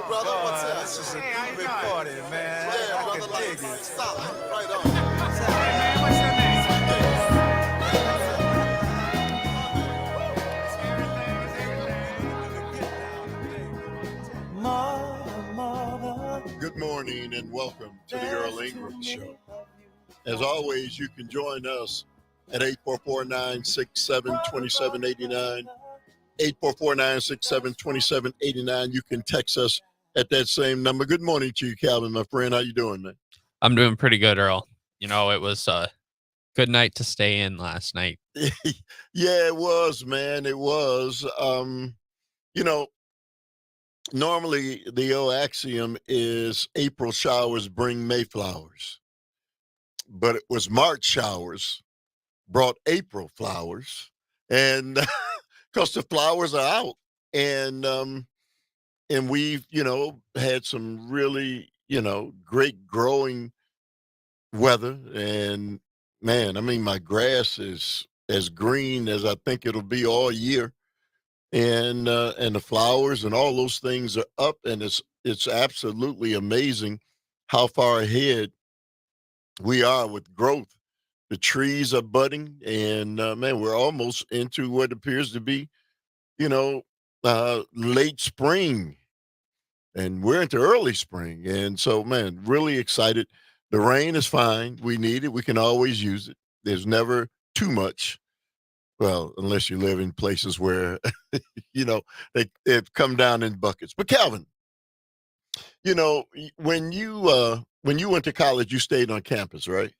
brother? What's up? This is a Hey, how you groovy doing? party, man. Yeah, I brother, can like, dig it. solid. Right on. Hey, Man, what's your name? Good morning and welcome to the Earl Ingram Show. As always, you can join us at 844-967-2789. 844-967-2789. You can text us at that same number. Good morning to you, Calvin, my friend. How you doing, man? I'm doing pretty good, Earl. You know, it was a good night to stay in last night. Yeah, it was, man. It was. You know, normally the old axiom is April showers bring May flowers, but it was March showers brought April flowers, and because the flowers are out, and we've had some really great growing weather, and man, I mean my grass is as green as I think it'll be all year, and the flowers and all those things are up, and it's absolutely amazing how far ahead we are with growth. The trees are budding, and man, we're almost into what appears to be, you know, late spring, and we're into early spring. And so, man, really excited. The rain is fine. We need it. We can always use it. There's never too much. Well, unless you live in places where, they've come down in buckets. But Calvin, when you went to college, you stayed on campus, right?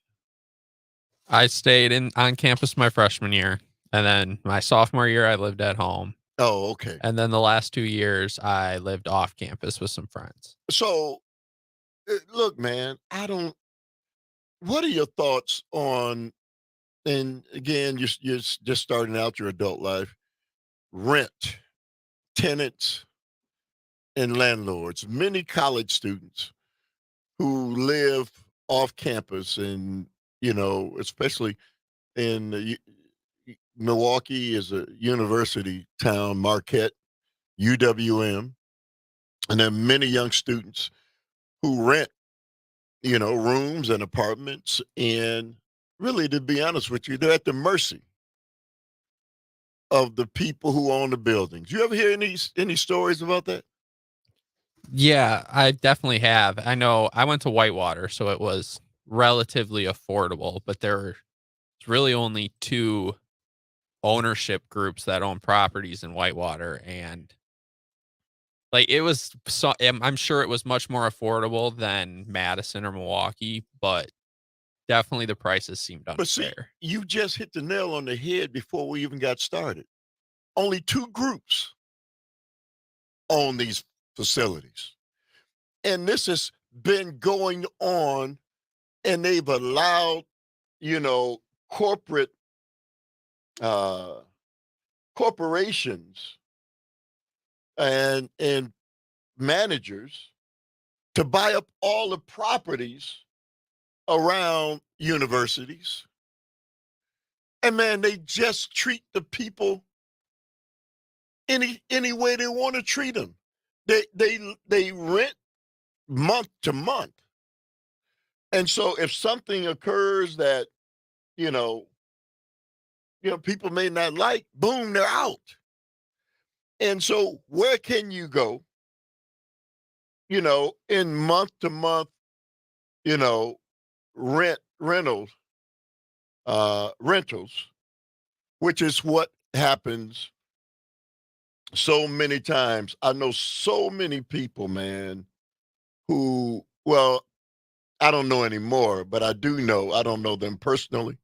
I stayed on campus my freshman year, and then my sophomore year I lived at home, Oh, okay. and then the last 2 years I lived off campus with some friends. So, look, man, what are your thoughts on, and again, you're just starting out your adult life, rent, tenants, and landlords? Many college students who live off campus, and, especially in Milwaukee is a university town, Marquette, UWM, and there are many young students who rent, rooms and apartments. And really, to be honest with you, they're at the mercy of the people who own the buildings. You ever hear any stories about that? Yeah, I definitely have. I know I went to Whitewater, so it was relatively affordable, but there's really only 2 ownership groups that own properties in Whitewater, and like it was I'm sure it was much more affordable than Madison or Milwaukee, but definitely the prices seemed But see, unfair. you just hit the nail on the head before we even got started. Only 2 groups own these facilities. And this has been going on, and they've allowed, corporate uh, corporations and managers to buy up all the properties around universities. And man, they just treat the people any way they want to treat them. They rent month to month. And so if something occurs that, you know, people may not like, boom, they're out. And so where can you go, in month to month, you know, rentals, rentals, which is what happens so many times. I know so many people, man, who, well, I don't know anymore, but I do know, I don't know them personally,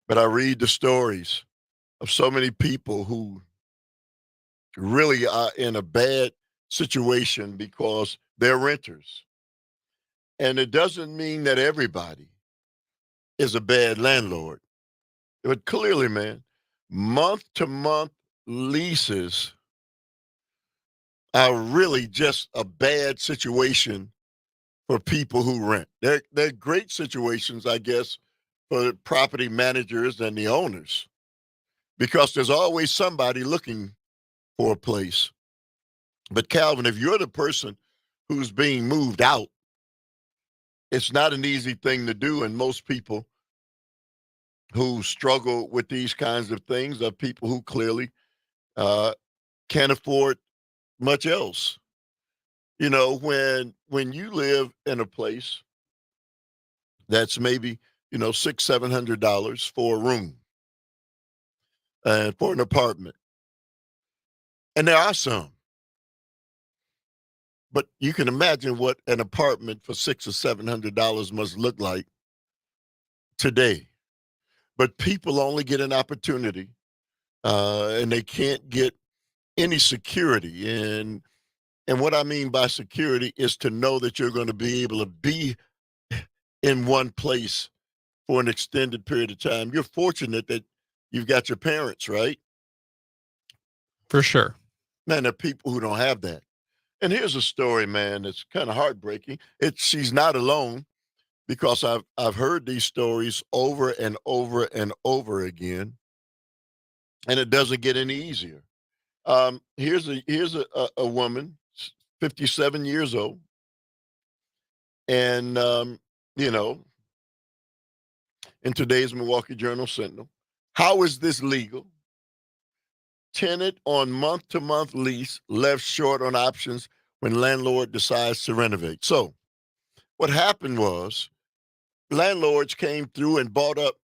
but I read the stories of so many people who really are in a bad situation because they're renters. And it doesn't mean that everybody is a bad landlord. But clearly, man, month to month leases are really just a bad situation for people who rent. They're great situations, I guess, for the property managers and the owners, because there's always somebody looking for a place. But Calvin, if you're the person who's being moved out. It's not an easy thing to do, and most people who struggle with these kinds of things are people who clearly uh, can't afford much else. You know, when you live in a place that's maybe $600-700 for a room and for an apartment, and there are some, but you can imagine what an apartment for $600 or $700 must look like today. But people only get an opportunity, and they can't get any security. And what I mean by security is to know that you're going to be able to be in one place for an extended period of time. You're fortunate that you've got your parents, right? For sure. Man, there are people who don't have that. And here's a story, man, that's kind of heartbreaking. She's not alone, because I've heard these stories over and over and over again, and it doesn't get any easier. Here's a woman, 57 years old, and you know, in today's Milwaukee Journal Sentinel, how is this legal? Tenant on month-to-month lease left short on options when landlord decides to renovate. So what happened was landlords came through and bought up,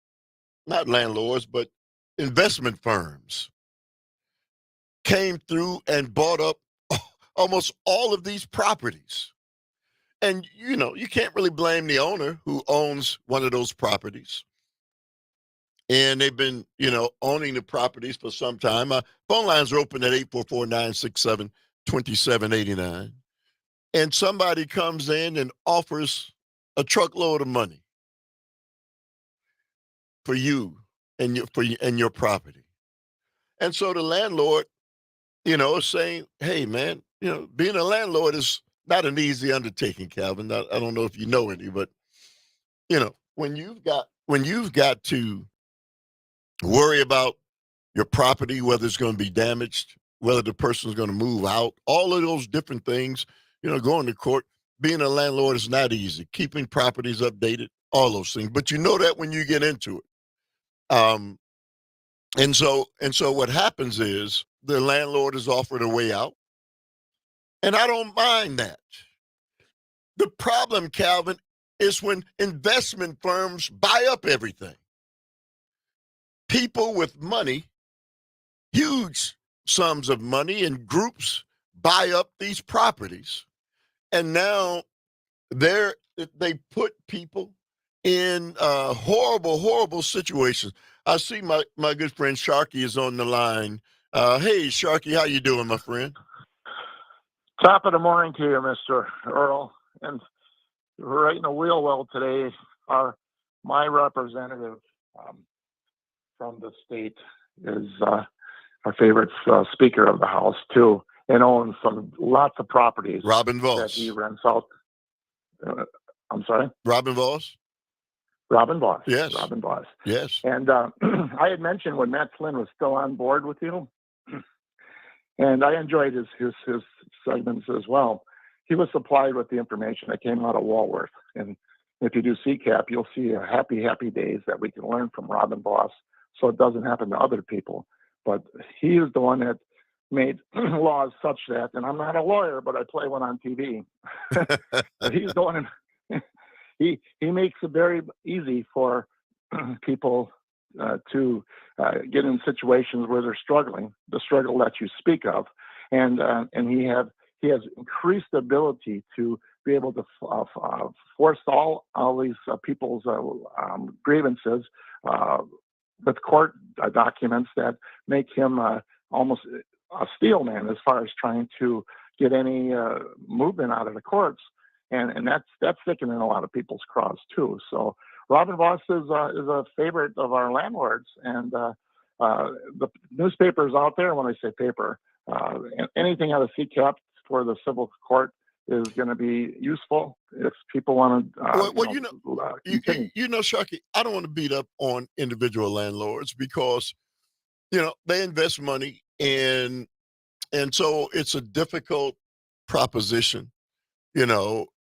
not landlords, but investment firms came through and bought up almost all of these properties. And, you can't really blame the owner who owns one of those properties. And they've been, owning the properties for some time. Phone lines are open at 844-967-2789. And somebody comes in and offers a truckload of money for you and your property. And so the landlord, is saying, hey, man, being a landlord is not an easy undertaking, Calvin. I don't know if you know any, but, when you've got to worry about your property, whether it's going to be damaged, whether the person's going to move out, all of those different things, going to court, being a landlord is not easy. Keeping properties updated, all those things. But you know that when you get into it. And so what happens is the landlord is offered a way out. And I don't mind that. The problem, Calvin, is when investment firms buy up everything. People with money, huge sums of money, and groups buy up these properties. And now they put people in horrible, horrible situations. I see my good friend Sharky is on the line. Hey, Sharky, how you doing, my friend? Top of the morning to you, Mr. Earl. And right in the wheel well today my representative from the state is our favorite Speaker of the House, too, and owns lots of properties. Robin Voss. That he rents out. I'm sorry? Robin Voss? Robin Voss. Yes. Robin Voss. Yes. And I had mentioned when Matt Flynn was still on board with you, and I enjoyed his segments as well. He was supplied with the information that came out of Walworth. And if you do CCAP, you'll see a happy days that we can learn from Robin Voss so it doesn't happen to other people. But he is the one that made laws such that, and I'm not a lawyer, but I play one on TV. He's the one, he makes it very easy for people to get in situations where they're struggling, the struggle that you speak of. And he has increased ability to be able to force all these people's grievances with court documents that make him almost a steel man as far as trying to get any movement out of the courts. And that's sticking in a lot of people's craws too. So Robin Voss is a favorite of our landlords, and the newspapers out there. When I say paper, anything out of CCAP for the civil court is going to be useful if people want to. Sharky, I don't want to beat up on individual landlords because they invest money and so it's a difficult proposition,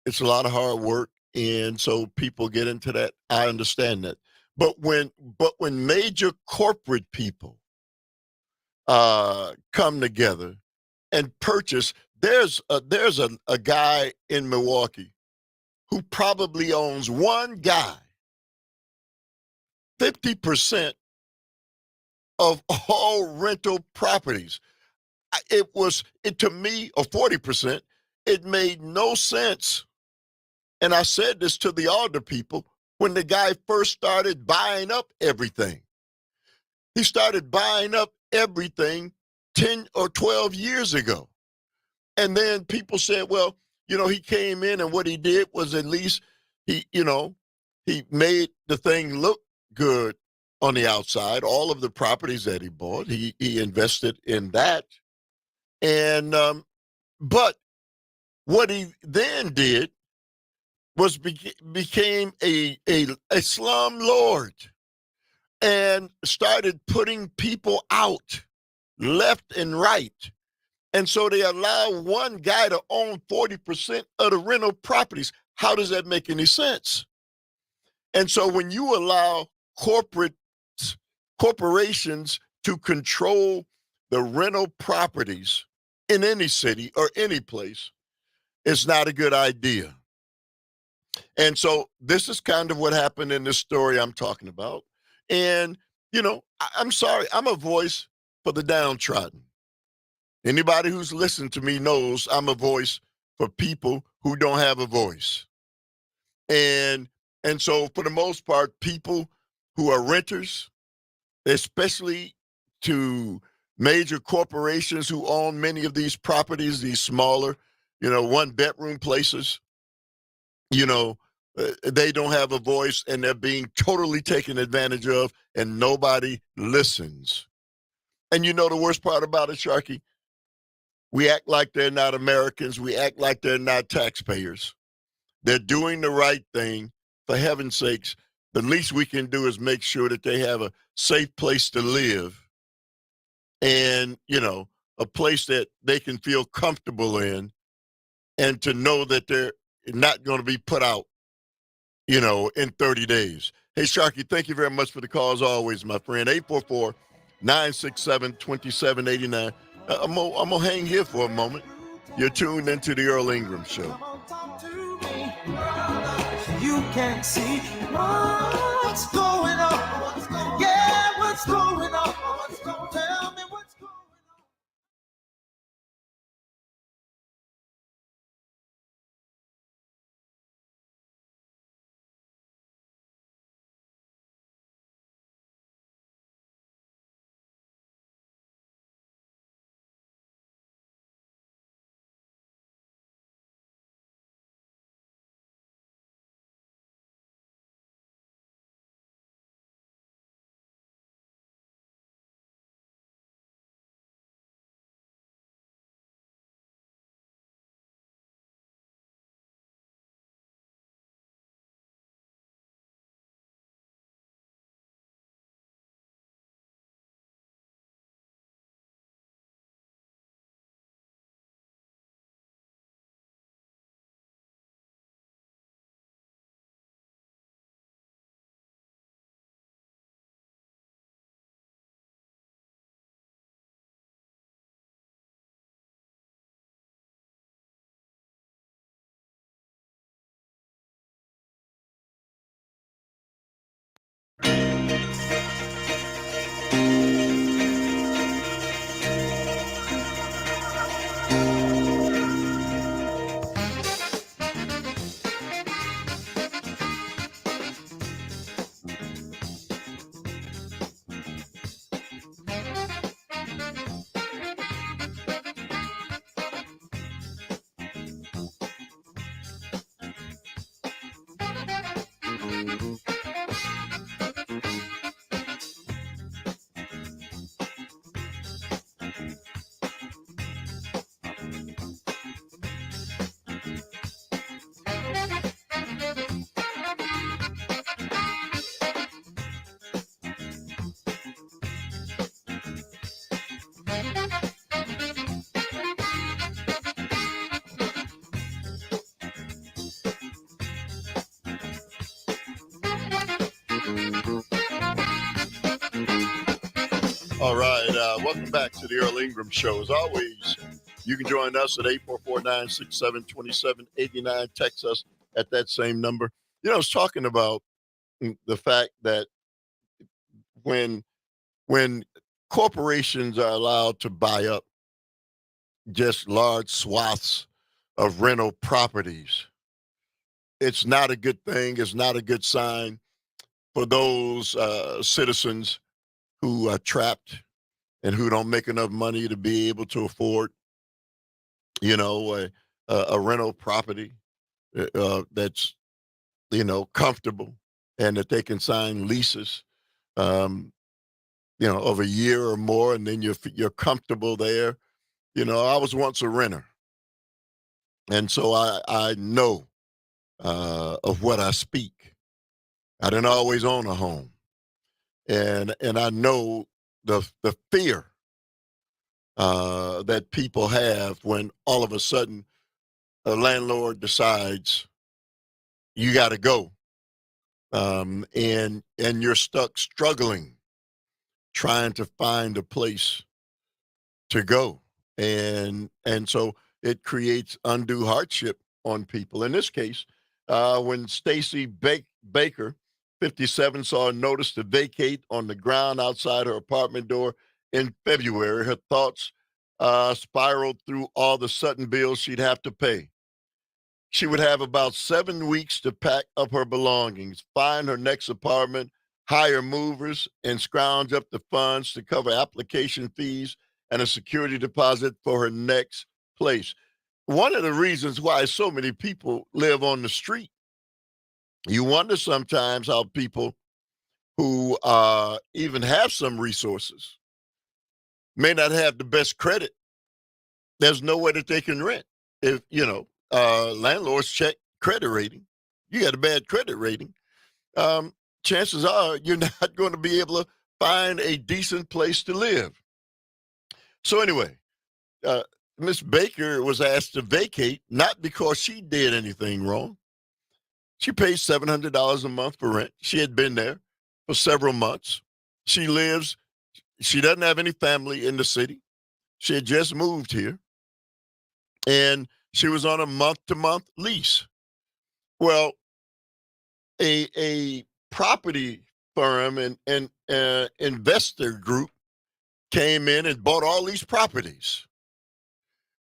it's a lot of hard work, and so people get into that. I understand that. But when major corporate people come together and purchase, there's a guy in Milwaukee who probably owns one guy 50% of all rental properties. To me, or 40%, it made no sense. And I said this to the older people when the guy first started buying up everything. He started buying up everything 10 or 12 years ago. And then people said, well, he came in and what he did was at least he made the thing look good on the outside. All of the properties that he bought, he invested in that. And but what he then did was became a slum lord and started putting people out left and right. And so they allow one guy to own 40% of the rental properties. How does that make any sense? And so when you allow corporations to control the rental properties in any city or any place, it's not a good idea. And so this is kind of what happened in this story I'm talking about. And, I'm sorry, I'm a voice for the downtrodden. Anybody who's listened to me knows I'm a voice for people who don't have a voice. And so for the most part, people who are renters, especially to major corporations who own many of these properties, these smaller, one bedroom places, they don't have a voice and they're being totally taken advantage of and nobody listens. And the worst part about it, Sharky, we act like they're not Americans. We act like they're not taxpayers. They're doing the right thing. For heaven's sakes, the least we can do is make sure that they have a safe place to live and, a place that they can feel comfortable in and to know that they're not going to be put out, in 30 days. Hey, Sharky, thank you very much for the call as always, my friend. 844-967-2789. I'm going to hang here for a moment. You're tuned into the Earl Ingram Show. Come on, talk to me. You can see what's going on. Yeah, what's going on? Tell me what's going on. All right. Welcome back to the Earl Ingram Show. As always, you can join us at 844-967-2789. Text us at that same number. I was talking about the fact that when corporations are allowed to buy up just large swaths of rental properties, it's not a good thing. It's not a good sign for those citizens who are trapped and who don't make enough money to be able to afford, a rental property that's, comfortable, and that they can sign leases, of a year or more, and then you're comfortable there. I was once a renter, and so I know of what I speak. I didn't always own a home, and I know the fear that people have when all of a sudden a landlord decides you got to go, and you're stuck struggling, trying to find a place to go, and so it creates undue hardship on people. In this case, when Stacy Baker, 57, saw a notice to vacate on the ground outside her apartment door in February, her thoughts spiraled through all the sudden bills she'd have to pay. She would have about 7 weeks to pack up her belongings, find her next apartment, hire movers, and scrounge up the funds to cover application fees and a security deposit for her next place. One of the reasons why so many people live on the street, you wonder sometimes how people who even have some resources may not have the best credit. There's no way that they can rent. If, landlords check credit rating. You got a bad credit rating. Chances are you're not going to be able to find a decent place to live. So anyway, Miss Baker was asked to vacate, not because she did anything wrong. She pays $700 a month for rent. She had been there for several months. She doesn't have any family in the city. She had just moved here, and she was on a month-to-month lease. Well, a property firm and investor group came in and bought all these properties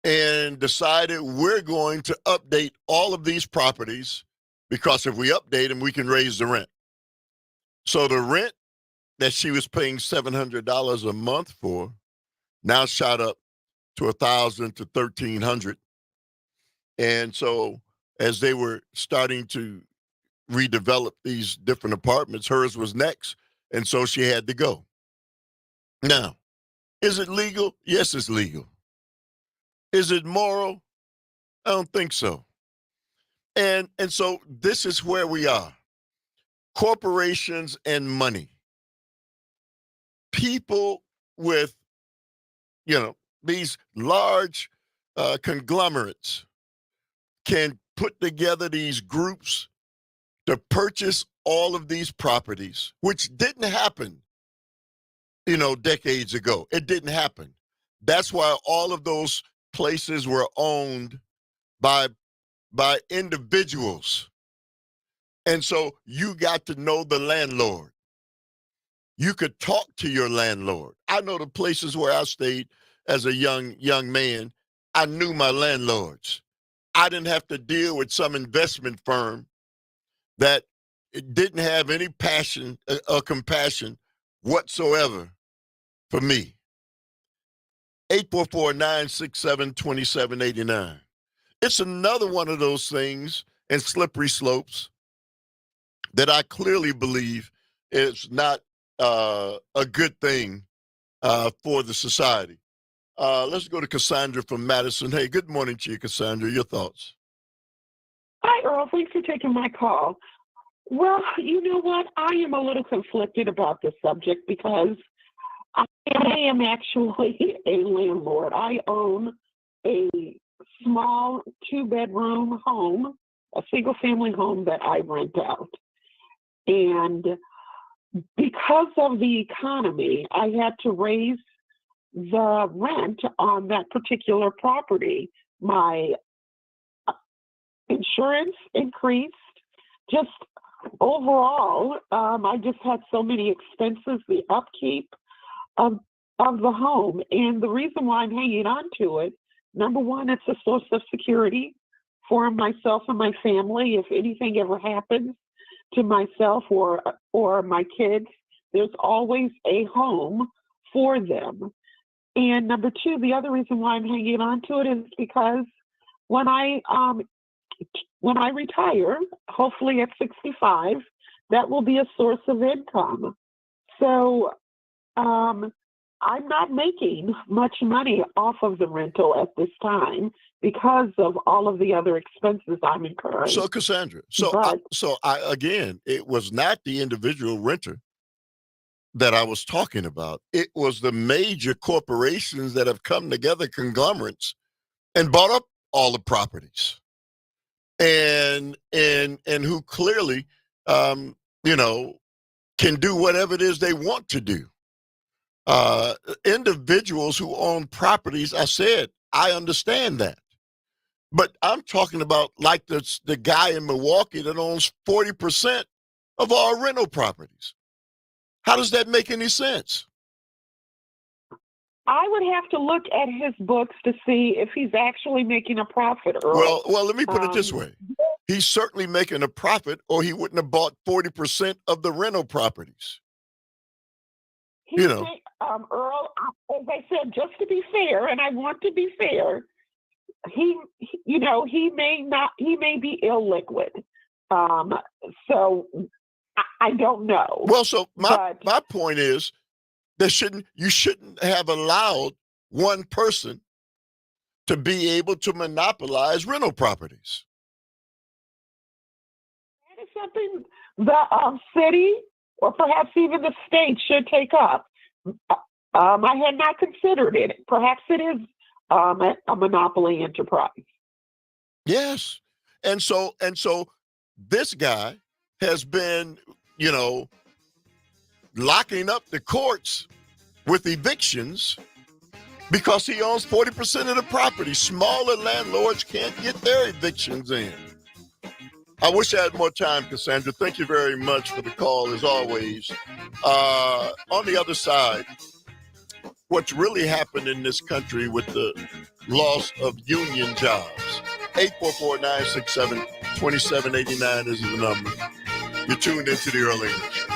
and decided we're going to update all of these properties, because if we update them, we can raise the rent. So the rent that she was paying $700 a month for now shot up to $1,000 to $1,300. And so as they were starting to redevelop these different apartments, hers was next, and so she had to go. Now, is it legal? Yes, it's legal. Is it moral? I don't think so. And so this is where we are. Corporations and money. People with, these large conglomerates can put together these groups to purchase all of these properties, which didn't happen, decades ago. It didn't happen. That's why all of those places were owned by individuals. And so you got to know the landlord. You could talk to your landlord. I know the places where I stayed as a young man. I knew my landlords. I didn't have to deal with some investment firm that didn't have any passion or compassion whatsoever for me. 844-967-2789. It's another one of those things and slippery slopes that I clearly believe is not a good thing for the society. Let's go to Cassandra from Madison. Hey, good morning to you, Cassandra. Your thoughts? Hi, Earl. Thanks for taking my call. Well, you know what? I am a little conflicted about this subject because I am actually a landlord. I own a small 2-bedroom home, a single-family home that I rent out. And because of the economy, I had to raise the rent on that particular property. My insurance increased. Just overall, I just had so many expenses, the upkeep of the home. And the reason why I'm hanging on to it, number one, it's a source of security for myself and my family. If anything ever happens to myself or my kids, there's always a home for them. And number two, the other reason why I'm hanging on to it is because when I retire, hopefully at 65, that will be a source of income. So I'm not making much money off of the rental at this time because of all of the other expenses I'm incurring. So, Cassandra, again, it was not the individual renter that I was talking about. It was the major corporations that have come together, conglomerates, and bought up all the properties, and who clearly, you know, can do whatever it is they want to do. Individuals who own properties, I said, I understand that. But I'm talking about like the guy in Milwaukee that owns 40% of all rental properties. How does that make any sense? I would have to look at his books to see if he's actually making a profit, Earl. Well, let me put it this way. He's certainly making a profit, or he wouldn't have bought 40% of the rental properties. Earl, as I said, just to be fair, and I want to be fair, he may be illiquid. So I don't know. Well, so my point is you shouldn't have allowed one person to be able to monopolize rental properties. That is something the city or perhaps even the state should take up. I had not considered it. Perhaps it is a monopoly enterprise. Yes. And so this guy has been, locking up the courts with evictions because he owns 40% of the property. Smaller landlords can't get their evictions in. I wish I had more time, Cassandra. Thank you very much for the call, as always. On the other side, what's really happened in this country with the loss of union jobs. 844-967-2789 is the number. You're tuned into the Earl Ingram Show.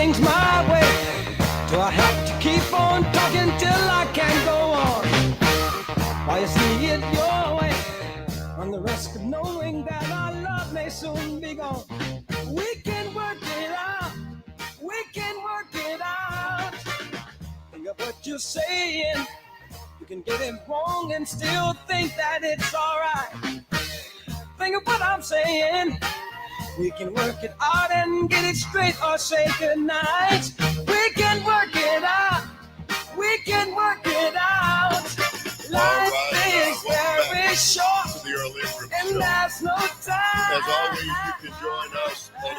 things my way? Do I have to keep on talking till I can't go on? While you see it your way, run the risk of knowing that our love may soon be gone. We can work it out. We can work it out. Think of what you're saying. You can get it wrong and still think that it's alright. Think of what I'm saying. We can work it out and get it straight or say goodnight. We can work it out. We can work it out. Life is very short, to the Earl Ingram and Show. there's no time. As always, you can join us at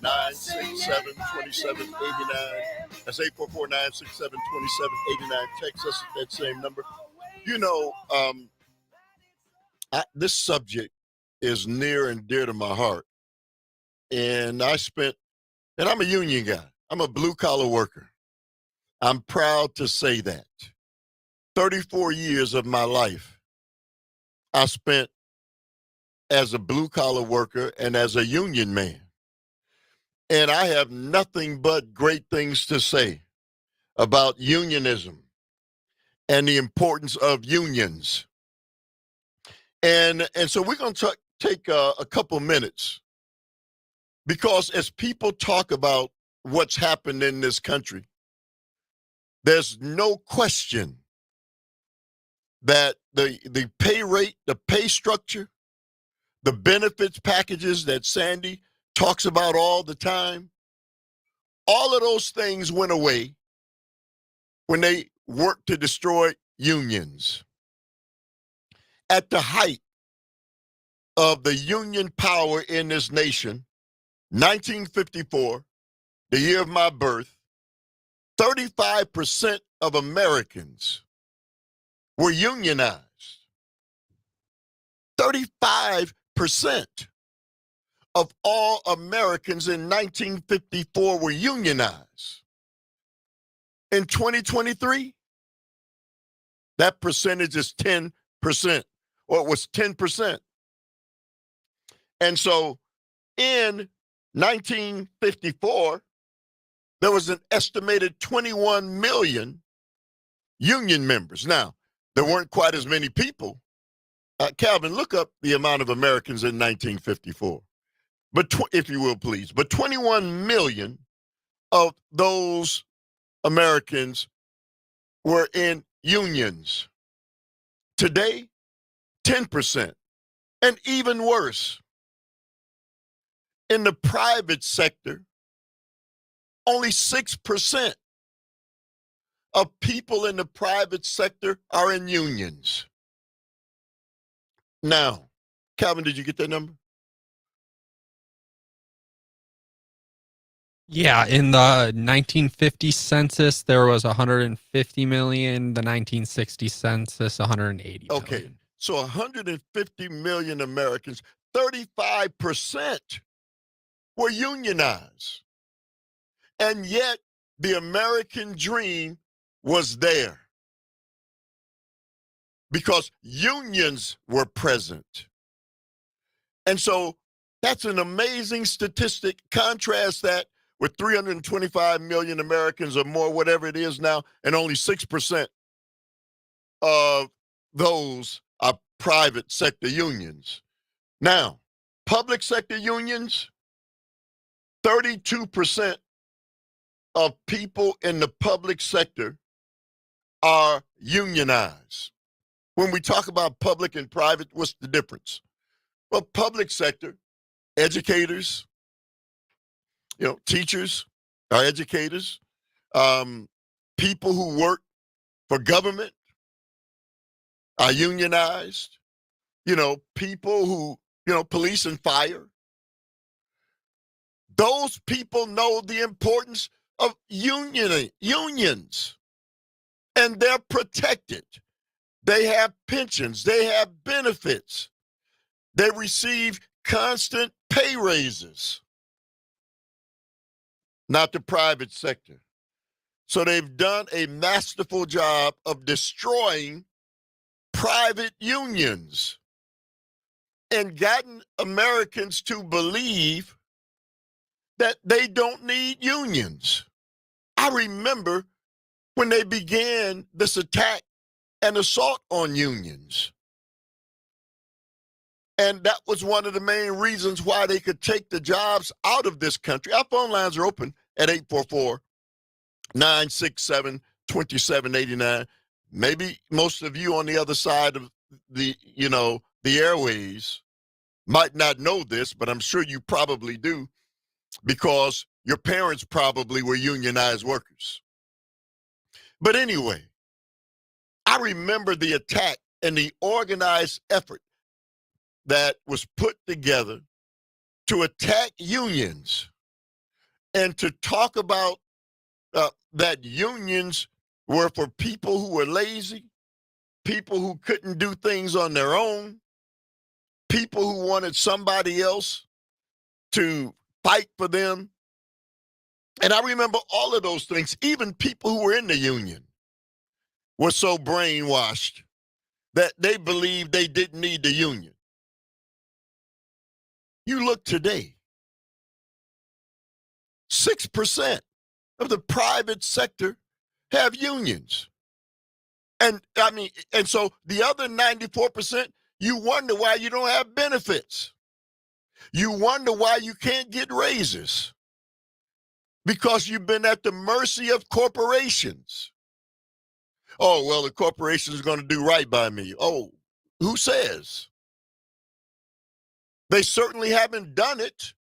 844-967-2789. That's 844-967-2789. Text us at that same number. You know, this subject is near and dear to my heart. And I'm a union guy. I'm a blue-collar worker. I'm proud to say that. 34 years of my life I spent as a blue-collar worker and as a union man. And I have nothing but great things to say about unionism and the importance of unions. And so we're going to take a couple minutes, because as people talk about what's happened in this country, there's no question that the pay rate, the pay structure, the benefits packages that Sandy talks about all the time, all of those things went away when they worked to destroy unions. At the height of the union power in this nation, 1954, the year of my birth, 35% of Americans were unionized. 35% of all Americans in 1954 were unionized. In 2023, that percentage is 10%, or it was 10%. And so in 1954, there was an estimated 21 million union members. Now, there weren't quite as many people. Calvin, look up the amount of Americans in 1954, but if you will, please. But 21 million of those Americans were in unions. Today, 10%, and even worse. In the private sector, only 6% of people in the private sector are in unions. Now, Calvin, did you get that number? Yeah, in the 1950 census, there was 150 million. The 1960 census, 180 million. Okay, so 150 million Americans, 35% were unionized. And yet, the American dream was there because unions were present. And so that's an amazing statistic. Contrast that with 325 million Americans or more, whatever it is now, and only 6% of those are private sector unions. Now, public sector unions, 32% of people in the public sector are unionized. When we talk about public and private, what's the difference? Well, public sector, educators, teachers are educators, people who work for government are unionized, people who, police and fire. Those people know the importance of unions, and they're protected. They have pensions. They have benefits. They receive constant pay raises. Not the private sector. So they've done a masterful job of destroying private unions and gotten Americans to believe that they don't need unions. I remember when they began this attack and assault on unions. And that was one of the main reasons why they could take the jobs out of this country. Our phone lines are open at 844-967-2789. Maybe most of you on the other side of the airways might not know this, but I'm sure you probably do, because your parents probably were unionized workers. But anyway, I remember the attack and the organized effort that was put together to attack unions and to talk about that unions were for people who were lazy, people who couldn't do things on their own, people who wanted somebody else to fight for them. And I remember all of those things. Even people who were in the union were so brainwashed that they believed they didn't need the union. You look today, 6% of the private sector have unions. And so the other 94%, you wonder why you don't have benefits. You wonder why you can't get raises, because you've been at the mercy of corporations. Oh, well, the corporation is going to do right by me. Oh, who says? They certainly haven't done it.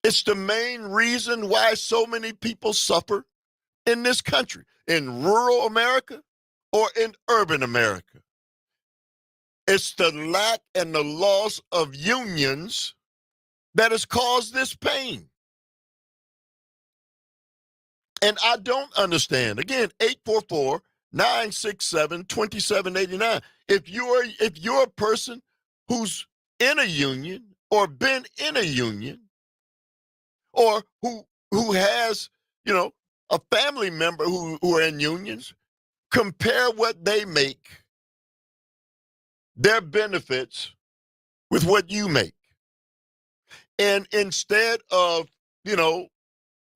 It's the main reason why so many people suffer in this country, in rural America or in urban America. It's the lack and the loss of unions that has caused this pain. And I don't understand. Again, 844-967-2789. If you're a person who's in a union or been in a union, or who has, a family member who are in unions, compare what they make, their benefits, with what you make. And instead of,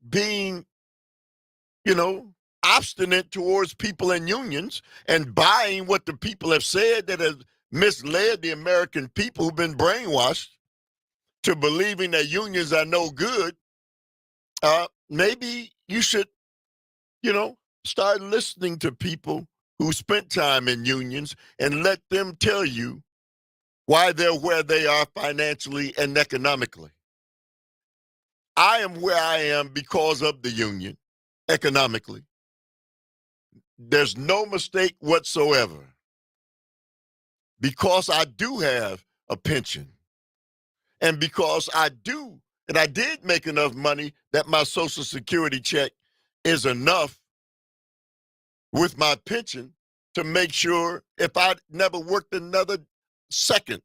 being, obstinate towards people in unions and buying what the people have said that has misled the American people who've been brainwashed to believing that unions are no good, maybe you should, start listening to people who spent time in unions and let them tell you why they're where they are financially and economically. I am where I am because of the union, economically. There's no mistake whatsoever. Because I do have a pension, and because I did make enough money that my Social Security check is enough with my pension to make sure if I never worked another second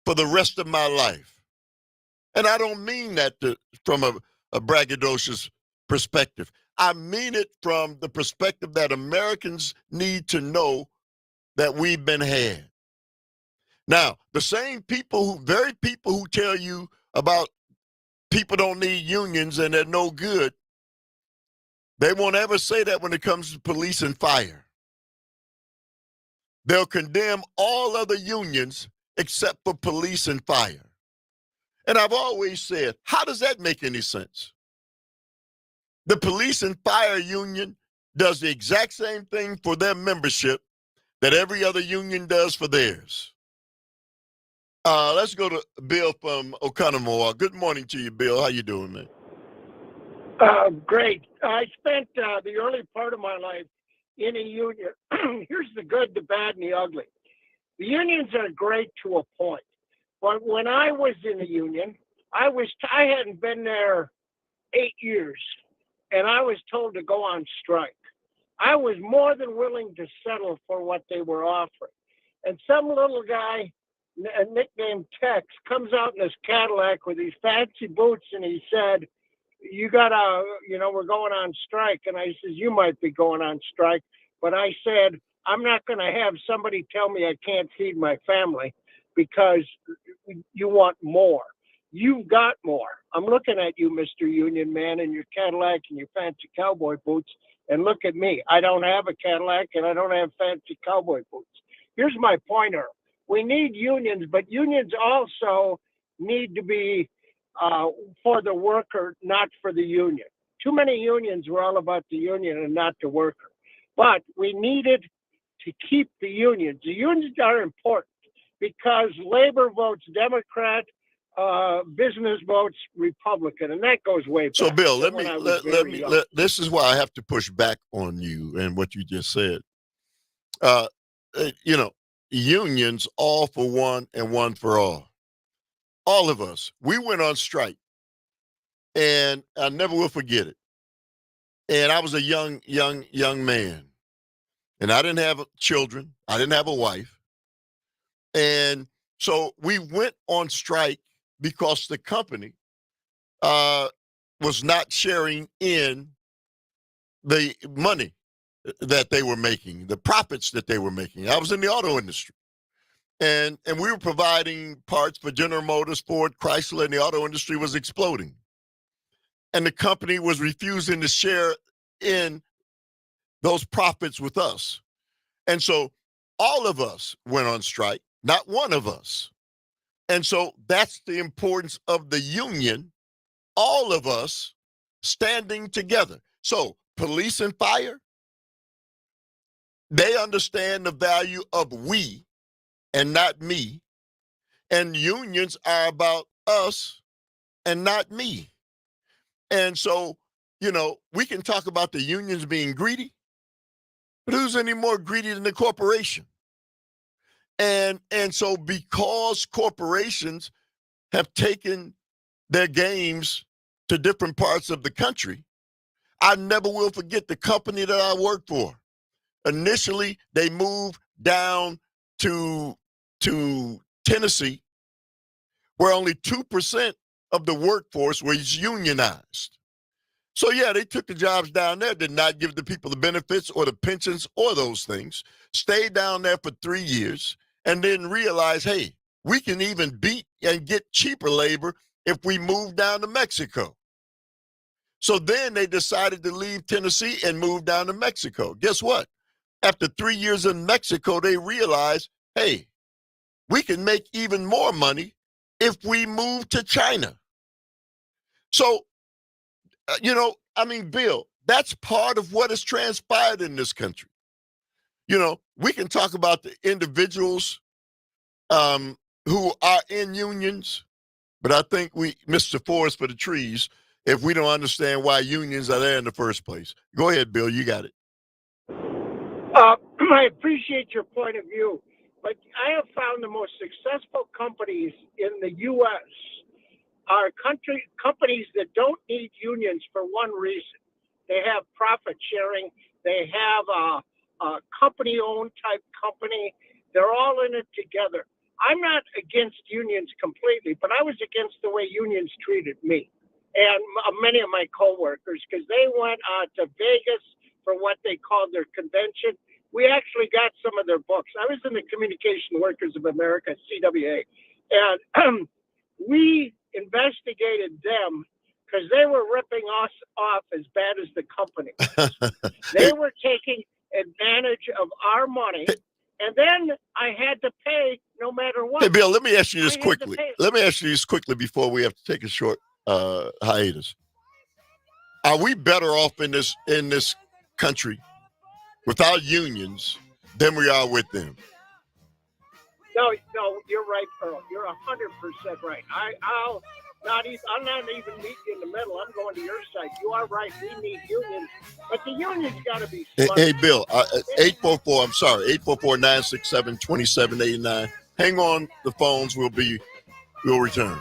for the rest of my life. And I don't mean that from a braggadocious perspective. I mean it from the perspective that Americans need to know that we've been had. Now, the same very people who tell you about people don't need unions and they're no good, they won't ever say that when it comes to police and fire. They'll condemn all other unions except for police and fire. And I've always said, how does that make any sense? The police and fire union does the exact same thing for their membership that every other union does for theirs. Let's go to Bill from Oconomowoc. Good morning to you, Bill. How you doing, man? Great. I spent the early part of my life in a union. Here's the good, the bad, and the ugly. The unions are great to a point. But when I was in the union, I hadn't been there 8 years, and I was told to go on strike. I was more than willing to settle for what they were offering. And some little guy, nicknamed Tex, comes out in his Cadillac with these fancy boots, and he said, we're going on strike. And I said, you might be going on strike. But I said, I'm not going to have somebody tell me I can't feed my family because you want more. You've got more. I'm looking at you, Mr. Union Man, in your Cadillac and your fancy cowboy boots, and look at me. I don't have a Cadillac and I don't have fancy cowboy boots. Here's my pointer. We need unions, but unions also need to be for the worker, not for the union. Too many unions were all about the union and not the worker. But we needed to keep the unions. The unions are important because labor votes Democrat, business votes Republican, and that goes way back. So, Bill, to let when me I was let very me young. this is why I have to push back on you and what you just said. Uh, you know, unions all for one and one for all. All of us, we went on strike, and I never will forget it. And I was a young man, and I didn't have children. I didn't have a wife, and so we went on strike because the company uh, was not sharing in the money that they were making, the profits that they were making. I was in the auto industry. And we were providing parts for General Motors, Ford, Chrysler, and the auto industry was exploding. And the company was refusing to share in those profits with us. And so all of us went on strike, not one of us. And so that's the importance of the union, all of us standing together. So police and fire, they understand the value of we and not me. And unions are about us and not me. And so, we can talk about the unions being greedy, but who's any more greedy than the corporation? And so because corporations have taken their games to different parts of the country, I never will forget the company that I worked for. Initially, they moved down to Tennessee, where only 2% of the workforce was unionized. So, yeah, they took the jobs down there, did not give the people the benefits or the pensions or those things, stayed down there for 3 years, and then realized, hey, we can even beat and get cheaper labor if we move down to Mexico. So then they decided to leave Tennessee and move down to Mexico. Guess what? After 3 years in Mexico, they realized, hey, we can make even more money if we move to China. So, Bill, that's part of what has transpired in this country. We can talk about the individuals who are in unions, but I think we missed the forest for the trees if we don't understand why unions are there in the first place. Go ahead, Bill, you got it. I appreciate your point of view, but I have found the most successful companies in the U.S. are companies that don't need unions for one reason. They have profit sharing. They have a company-owned type company. They're all in it together. I'm not against unions completely, but I was against the way unions treated me and many of my coworkers because they went to Vegas for what they called their convention. We actually got some of their books. I was in the Communication Workers of America, CWA, and we investigated them because they were ripping us off as bad as the company. They were taking advantage of our money, and then I had to pay no matter what. Hey, Bill, let me ask you this quickly. Before we have to take a short hiatus. Are we better off in this country without unions than we are with them? No, you're right, Earl. You're 100% right. I'm not even meeting you in the middle. I'm going to your side. You are right. We need unions, but the unions got to be smart. Hey, Bill, 844. I'm sorry, 844-967-2789. Hang on the phones. We'll return.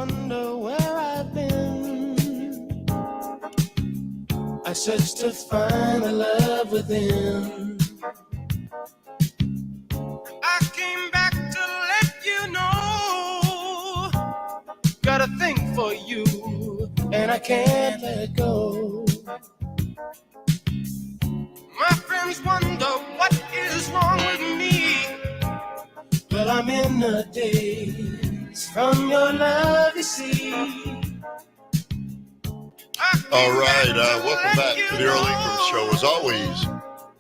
wonder where I've been. I search to find the love within. I came back to let you know. Got a thing for you, and I can't let it go. My friends wonder what is wrong with me. Well, I'm in a daze from your love, you see. All right, welcome back to the Earl Ingram Show. As always,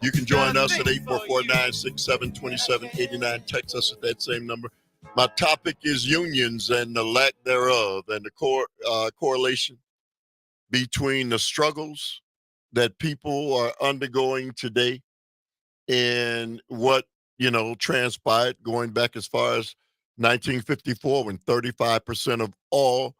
you can join us at 844-967-2789. Text us at that same number. My topic is unions and the lack thereof, and the correlation between the struggles that people are undergoing today and what, transpired going back as far as 1954, when 35% of all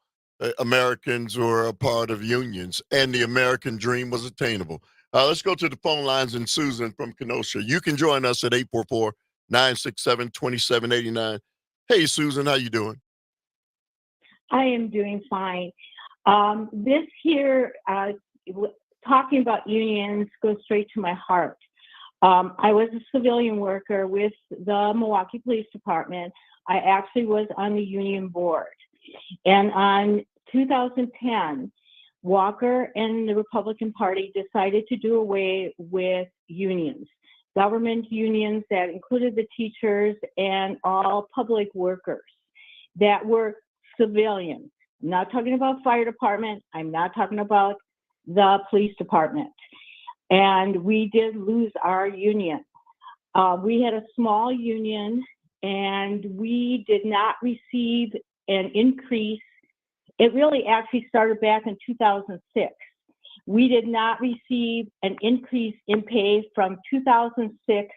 Americans were a part of unions and the American dream was attainable. Let's go to the phone lines, and Susan from Kenosha. You can join us at 844-967-2789. Hey, Susan, how you doing? I am doing fine. This here, talking about unions, goes straight to my heart. I was a civilian worker with the Milwaukee Police Department. I actually was on the union board. And on 2010, Walker and the Republican Party decided to do away with unions, government unions that included the teachers and all public workers that were civilians. I'm not talking about fire department. I'm not talking about the police department. And we did lose our union. We had a small union, and we did not receive an increase. It really actually started back in 2006. We did not receive an increase in pay from 2006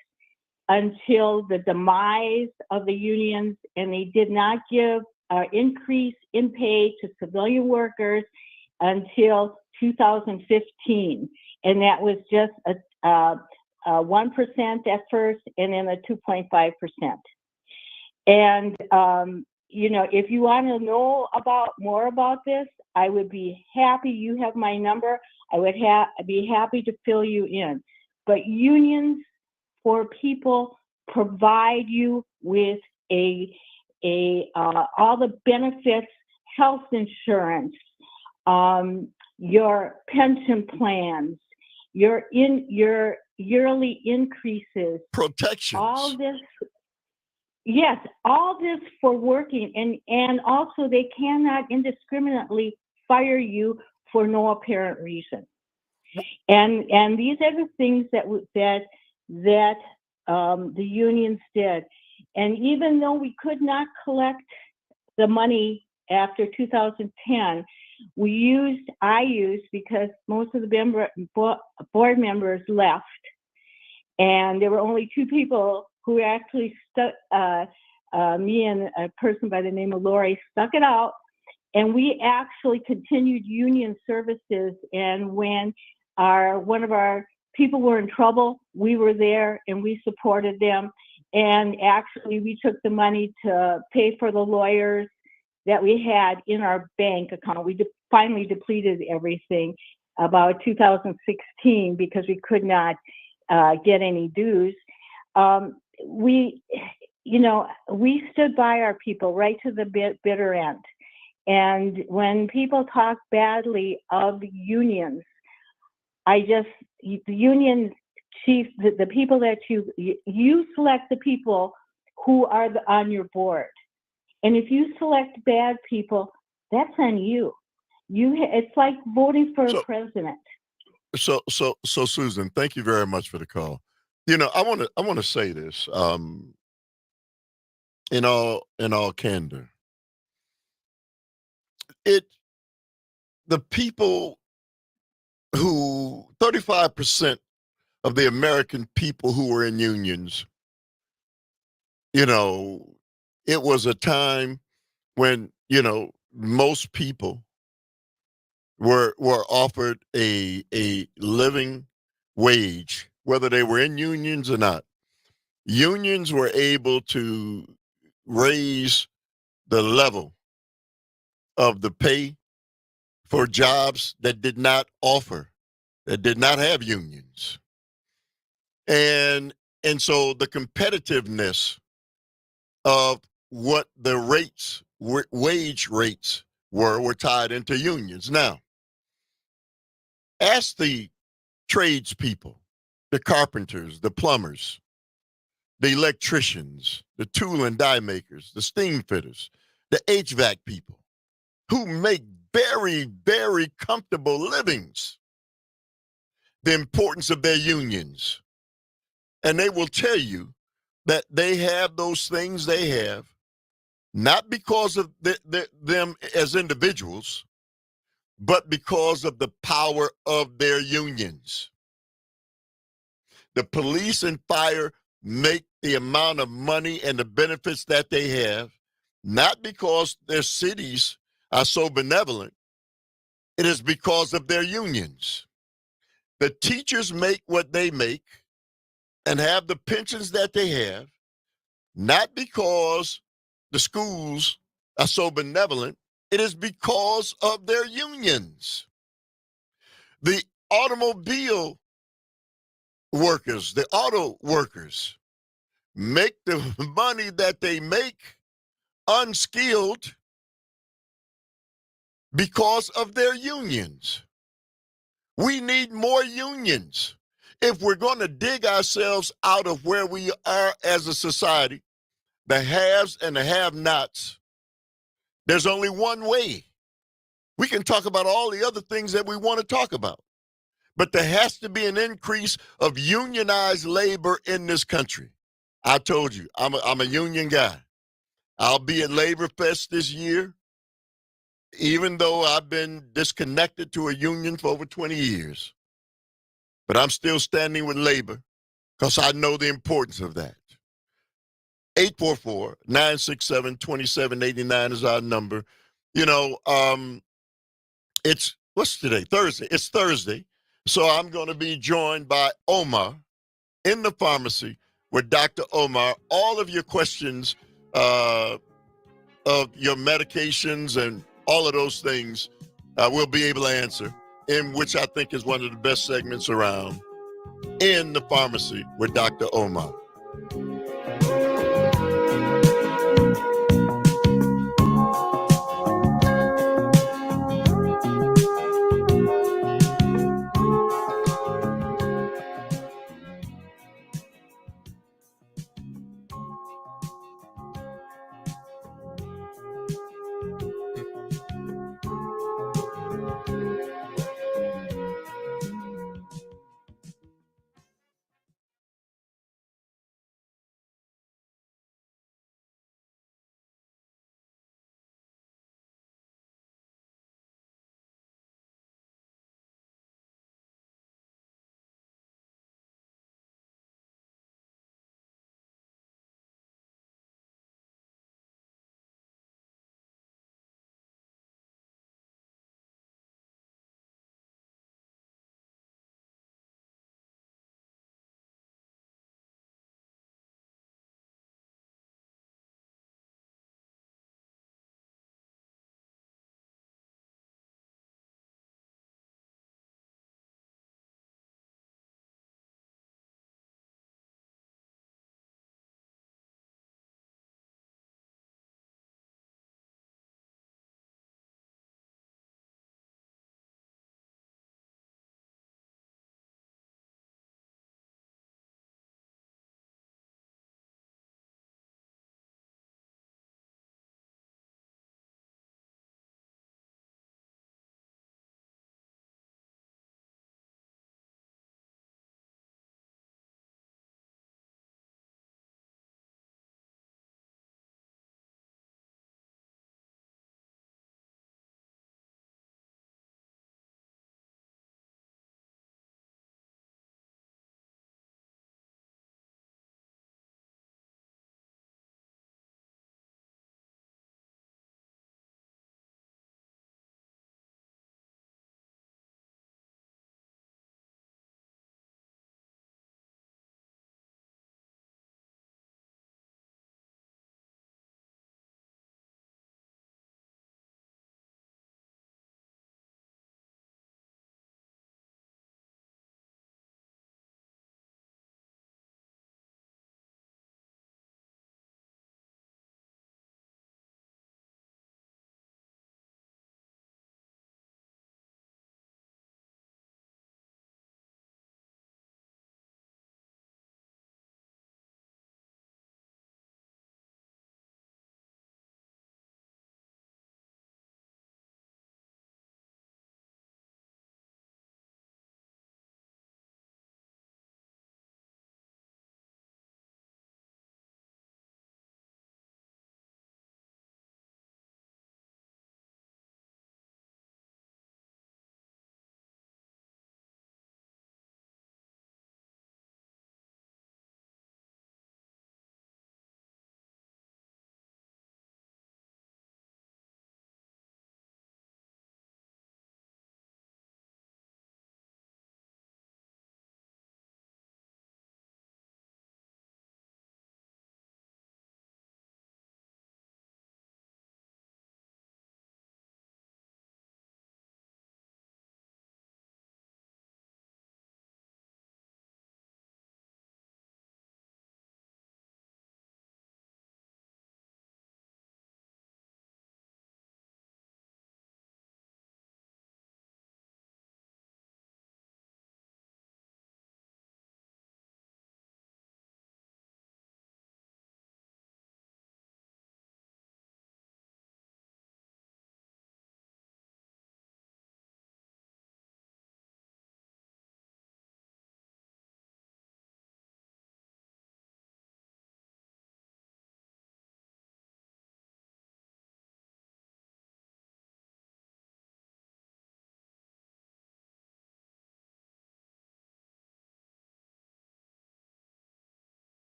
until the demise of the unions, and they did not give an increase in pay to civilian workers until 2015. And that was just a 1% at first, and then a 2.5%. And if you want to know more about this, I would be happy. You have my number. I would be happy to fill you in. But unions for people provide you with all the benefits, health insurance, your pension plans, your yearly increases, Protections. all this. Yes, all this for working, and also they cannot indiscriminately fire you for no apparent reason. And these are the things that the unions did. And even though we could not collect the money after 2010, I used because most of the board members left, and there were only two people who actually stuck, me and a person by the name of Lori stuck it out, and we actually continued union services. And when one of our people were in trouble, we were there and we supported them. And actually, we took the money to pay for the lawyers that we had in our bank account. We finally depleted everything about 2016 because we could not get any dues. We stood by our people right to the bitter end. And when people talk badly of unions, the union chief, the people that you select the people who are on your board. And if you select bad people, that's on you. It's like voting for a president. So Susan, thank you very much for the call. I want to say this in all candor. The people who 35% of the American people who were in unions, it was a time when, most people were offered a living wage, whether they were in unions or not. Unions were able to raise the level of the pay for jobs that did not have unions. And so the competitiveness of what the wage rates were tied into unions. Now, ask the tradespeople, the carpenters, the plumbers, the electricians, the tool and die makers, the steam fitters, the HVAC people who make very, very comfortable livings, the importance of their unions. And they will tell you that they have those things they have, not because of them as individuals, but because of the power of their unions. The police and fire make the amount of money and the benefits that they have, not because their cities are so benevolent. It is because of their unions. The teachers make what they make and have the pensions that they have, not because the schools are so benevolent. It is because of their unions. The automobile workers, the auto workers, make the money that they make unskilled because of their unions. We need more unions. If we're going to dig ourselves out of where we are as a society, the haves and the have-nots, there's only one way. We can talk about all the other things that we want to talk about, but there has to be an increase of unionized labor in this country. I told you, I'm a union guy. I'll be at Labor Fest this year, even though I've been disconnected to a union for over 20 years. But I'm still standing with labor because I know the importance of that. 844-967-2789 is our number. You know, what's today? Thursday. It's Thursday. So I'm going to be joined by Omar in the pharmacy with Dr. Omar. All of your questions of your medications and all of those things we'll be able to answer, in which I think is one of the best segments around, in the pharmacy with Dr. Omar.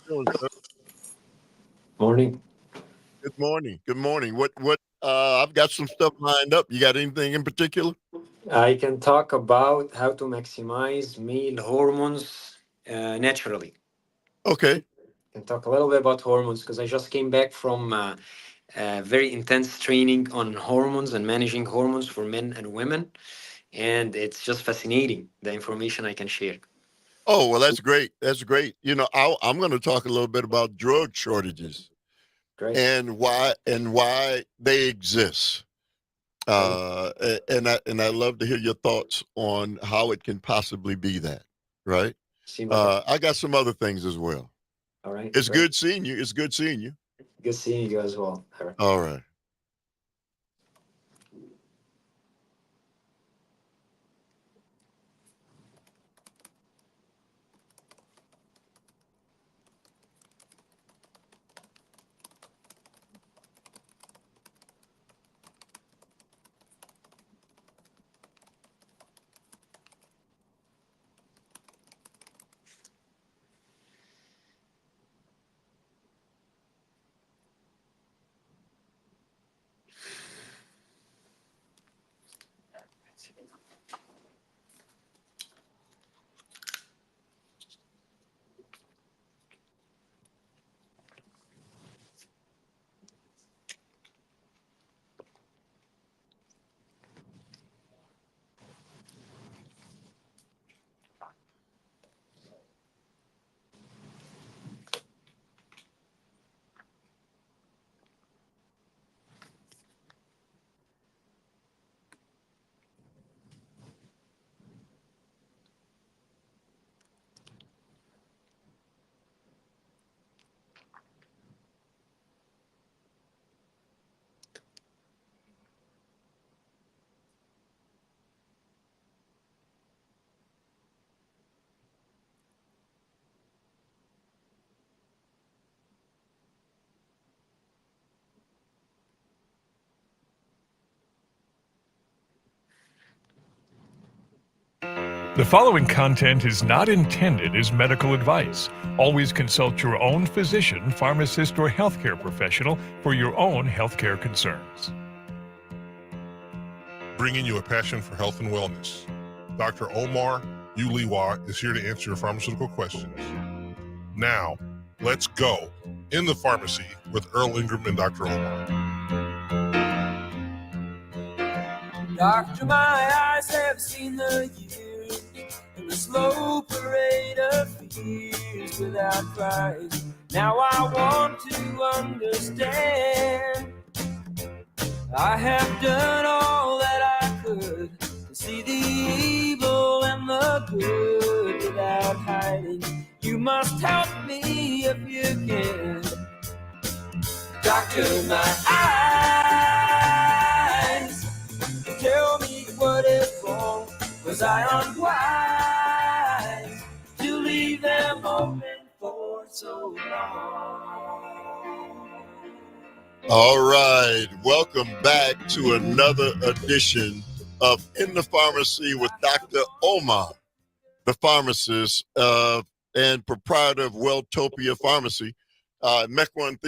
doing, sir? Morning. Good morning. Good morning. I've got some stuff lined up. You got anything in particular? I can talk about how to maximize male hormones naturally. Okay. I can talk a little bit about hormones because I just came back from very intense training on hormones and managing hormones for men and women. And it's just fascinating, the information I can share. Oh, well, that's great. That's great. I'm going to talk a little bit about drug shortages Great. and why they exist. And I love to hear your thoughts on how it can possibly be that, right? Seems like I got some other things as well. all right. It's Great. good seeing you. It's good seeing you. Good seeing you as well, Eric. All right. The following content is not intended as medical advice. Always consult your own physician, pharmacist, or healthcare professional for your own healthcare concerns. Bringing you a passion for health and wellness. Dr. Omar Uliwa is here to answer your pharmaceutical questions. Now, let's go in the pharmacy with Earl Ingram and Dr. Omar. Doctor, my eyes have seen the years and the slow parade of fears without crying. Now I want to understand. I have done all that I could to see the evil and the good without hiding. You must help me if you can. Doctor, my eyes, tell me what is wrong. Was I unwise to leave them open for so long? All right. Welcome back to another edition of In the Pharmacy with Dr. Omar, the pharmacist and proprietor of Welltopia Pharmacy, Mequon,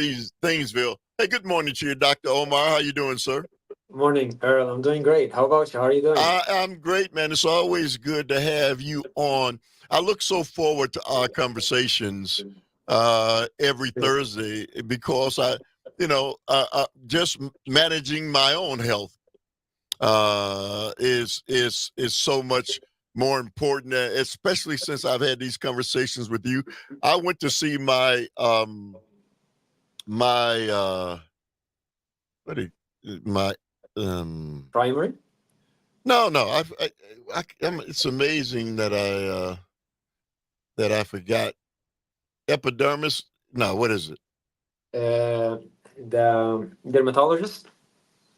Thingsville. Hey, good morning to you, Dr. Omar. How you doing, sir? Morning, Earl. I'm doing great. How about you? How are you doing? I'm great, man. It's always good to have you on. I look so forward to our conversations every Thursday because just managing my own health is so much more important, especially since I've had these conversations with you. I went to see my Primary? No. It's amazing that I forgot epidermis. No, what is it? The dermatologist?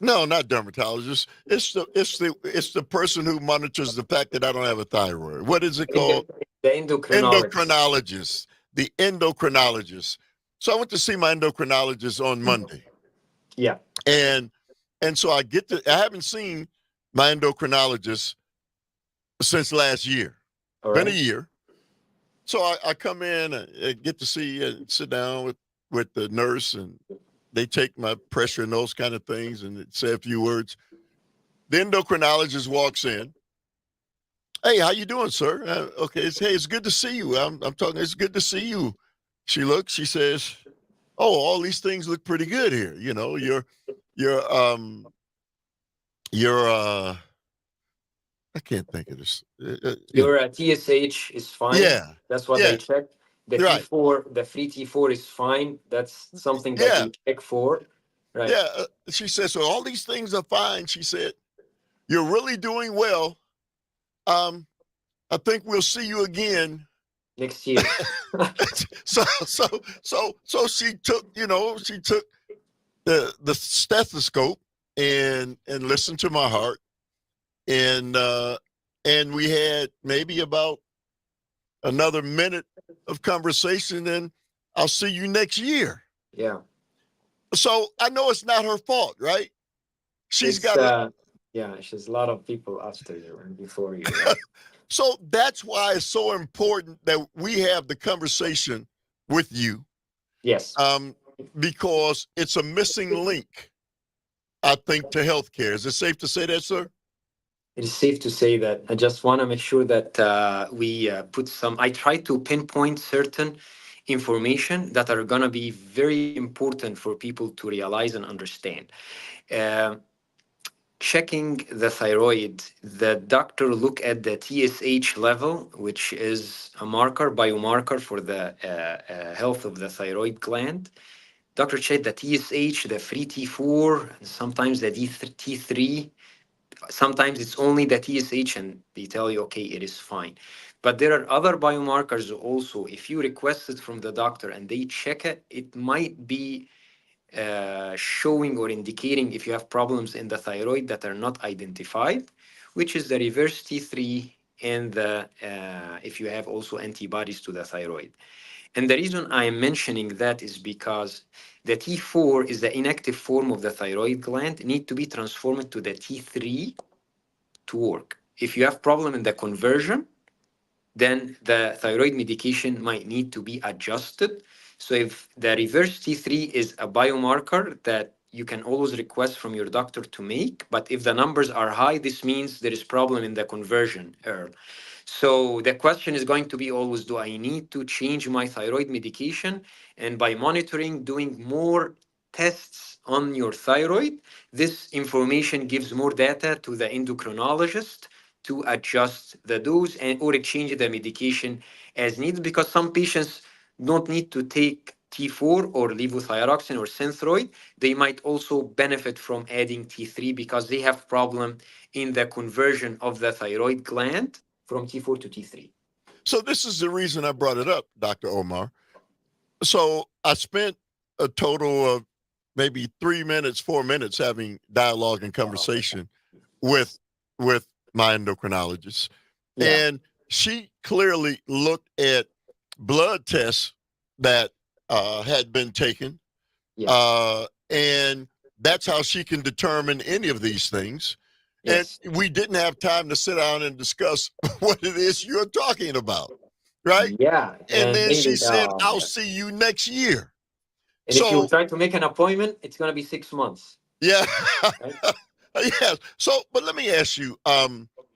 No, not dermatologist. It's the person who monitors the fact that I don't have a thyroid. What is it called? The endocrinologist. Endocrinologist. The endocrinologist. So I went to see my endocrinologist on Monday. Yeah. And so I haven't seen my endocrinologist since last year. All Been right. a year. So I come in, get to see and sit down with the nurse, and they take my pressure and those kind of things and say a few words. The endocrinologist walks in. Hey, how you doing, sir? Okay, hey, it's good to see you. I'm talking. It's good to see you. She looks. She says, "Oh, all these things look pretty good here. You know, your I can't think of this. Your TSH is fine. Yeah, That's what they yeah, check. The right. T4, the free T4 is fine. That's something that Yeah, they check for. Right. yeah. She said, so all these things are fine. She said, you're really doing well. Um, I think we'll see you again Next year. so she took the stethoscope and listened to my heart, and we had maybe about another minute of conversation, and I'll see you next year. Yeah. So I know it's not her fault, right? She's It's got yeah, she's a lot of people after you and before you, right? so that's why it's so important that we have the conversation with you, Yes. because it's a missing link, I think, to healthcare. Is it safe to say that, sir? It is safe to say that. I just want to make sure that we put some. I try to pinpoint certain information that are going to be very important for people to realize and understand. Uh, Checking the thyroid, the doctor look at the TSH level, which is a marker, biomarker for the health of the thyroid gland. Doctor check the TSH, the free T4, sometimes the T3. Sometimes it's only the TSH, and they tell you, okay, it is fine. But there are other biomarkers also. If you request it from the doctor and they check it, it might be showing or indicating if you have problems in the thyroid that are not identified, which is the reverse T3 and the if you have also antibodies to the thyroid. And the reason I am mentioning that is because the T4 is the inactive form of the thyroid gland, need to be transformed to the T3 to work. If you have problem in the conversion, then the thyroid medication might need to be adjusted. So if the reverse T3 is a biomarker that you can always request from your doctor to make, but if the numbers are high, this means there is problem in the conversion, Earl. So the question is going to be always, do I need to change my thyroid medication? And by monitoring, doing more tests on your thyroid, this information gives more data to the endocrinologist to adjust the dose and or change the medication as needed, because some patients don't need to take T4 or levothyroxine or synthroid. They might also benefit from adding T3 because they have problem in the conversion of the thyroid gland from T4 to T3. So this is the reason I brought it up, Dr. Omar. So I spent a total of maybe 3 minutes, 4 minutes having dialogue and conversation with my endocrinologist. Yeah. And she clearly looked at blood tests that had been taken. Yes. And that's how she can determine any of these things. Yes. And we didn't have time to sit down and discuss what it is you're talking about, right? Yeah. And And then she maybe said, I'll see you next year. and if you So, try to make an appointment, it's gonna be 6 months. yeah. Right? Yes. So, but let me ask you,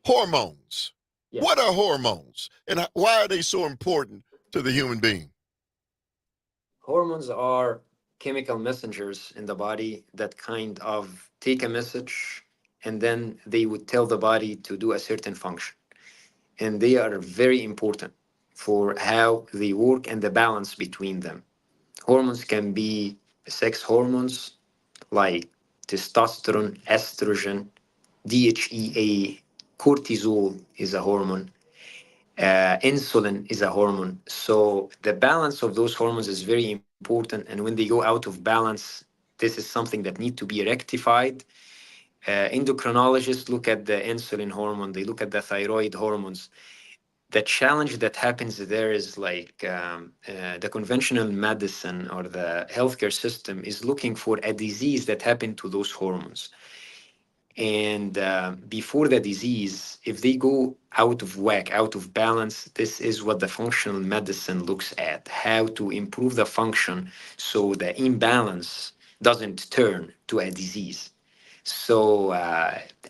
hormones. Yes. What are hormones, and why are they so important to the human being? Hormones are chemical messengers in the body that kind of take a message and then they would tell the body to do a certain function. And they are very important for how they work and the balance between them. Hormones can be sex hormones like testosterone, estrogen, DHEA, cortisol is a hormone, insulin is a hormone. So the balance of those hormones is very important. And when they go out of balance, this is something that need to be rectified. Endocrinologists look at the insulin hormone, they look at the thyroid hormones. The challenge that happens there is like the conventional medicine or the healthcare system is looking for a disease that happened to those hormones. And before the disease, if they go out of whack, out of balance, this is what the functional medicine looks at: how to improve the function so the imbalance doesn't turn to a disease. So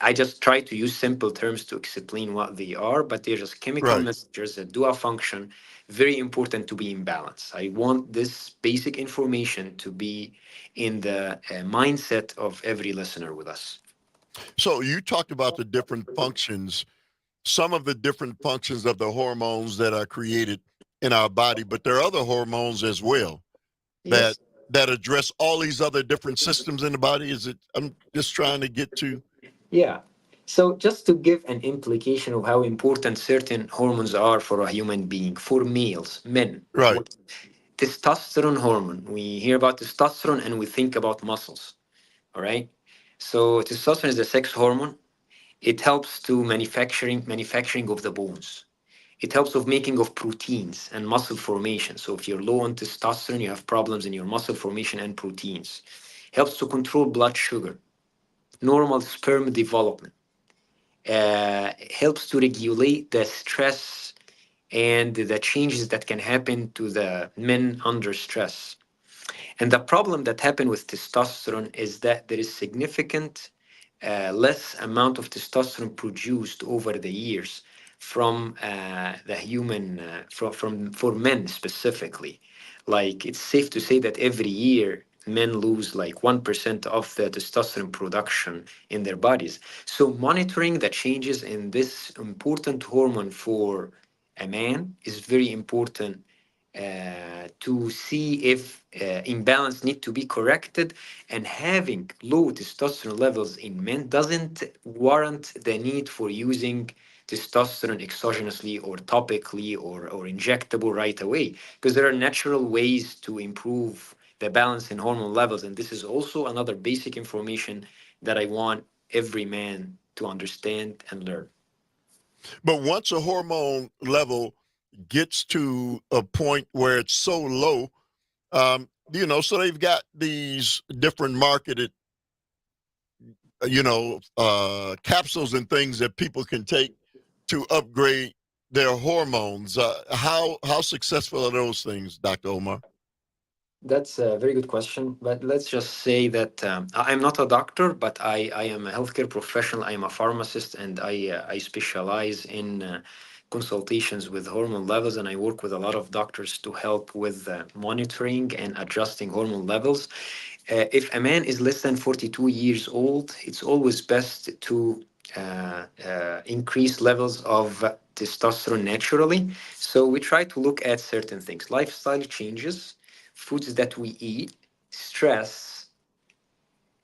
I just try to use simple terms to explain what they are, but they're just chemical Right. messengers that do a function. Very important to be in balance. I want this basic information to be in the mindset of every listener with us. So you talked about the different functions, some of the different functions of the hormones that are created in our body, but there are other hormones as well that Yes. that address all these other different systems in the body. Is it? I'm just trying to get to. Yeah. So just to give an implication of how important certain hormones are for a human being, for males, men, Right. testosterone hormone. We hear about testosterone and we think about muscles. All right. So testosterone is the sex hormone. It helps to manufacturing of the bones. It helps of making of proteins and muscle formation. So if you're low on testosterone, you have problems in your muscle formation and proteins. Helps to control blood sugar, normal sperm development. Helps to regulate the stress and the changes that can happen to the men under stress. And the problem that happened with testosterone is that there is significant less amount of testosterone produced over the years from the human, from for men specifically. Like it's safe to say that every year men lose like 1% of the testosterone production in their bodies. So monitoring the changes in this important hormone for a man is very important to see if imbalance need to be corrected, and having low testosterone levels in men doesn't warrant the need for using testosterone exogenously or topically or injectable right away, because there are natural ways to improve the balance in hormone levels. And this is also another basic information that I want every man to understand and learn. But once a hormone level gets to a point where it's so low, so they've got these different marketed, capsules and things that people can take to upgrade their hormones. How successful are those things, Dr. Omar? That's a very good question. But let's just say that I'm not a doctor, but I am a healthcare professional. I am a pharmacist, and I specialize in consultations with hormone levels, and I work with a lot of doctors to help with monitoring and adjusting hormone levels. If a man is less than 42 years old, it's always best to increase levels of testosterone naturally. So we try to look at certain things: lifestyle changes, foods that we eat, stress,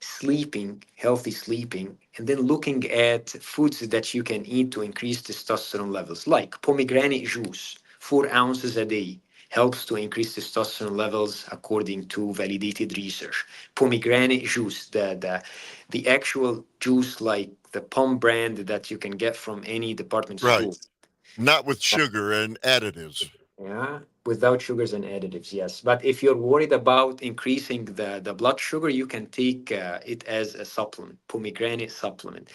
sleeping, healthy sleeping, and then looking at foods that you can eat to increase testosterone levels, like pomegranate juice, 4 ounces a day. Helps to increase testosterone levels according to validated research. Pomegranate juice, the actual juice, like the Pom brand that you can get from any department Right. store. Not with sugar and additives. Yeah, without sugars and additives, yes. But if you're worried about increasing the blood sugar, you can take it as a supplement, pomegranate supplement.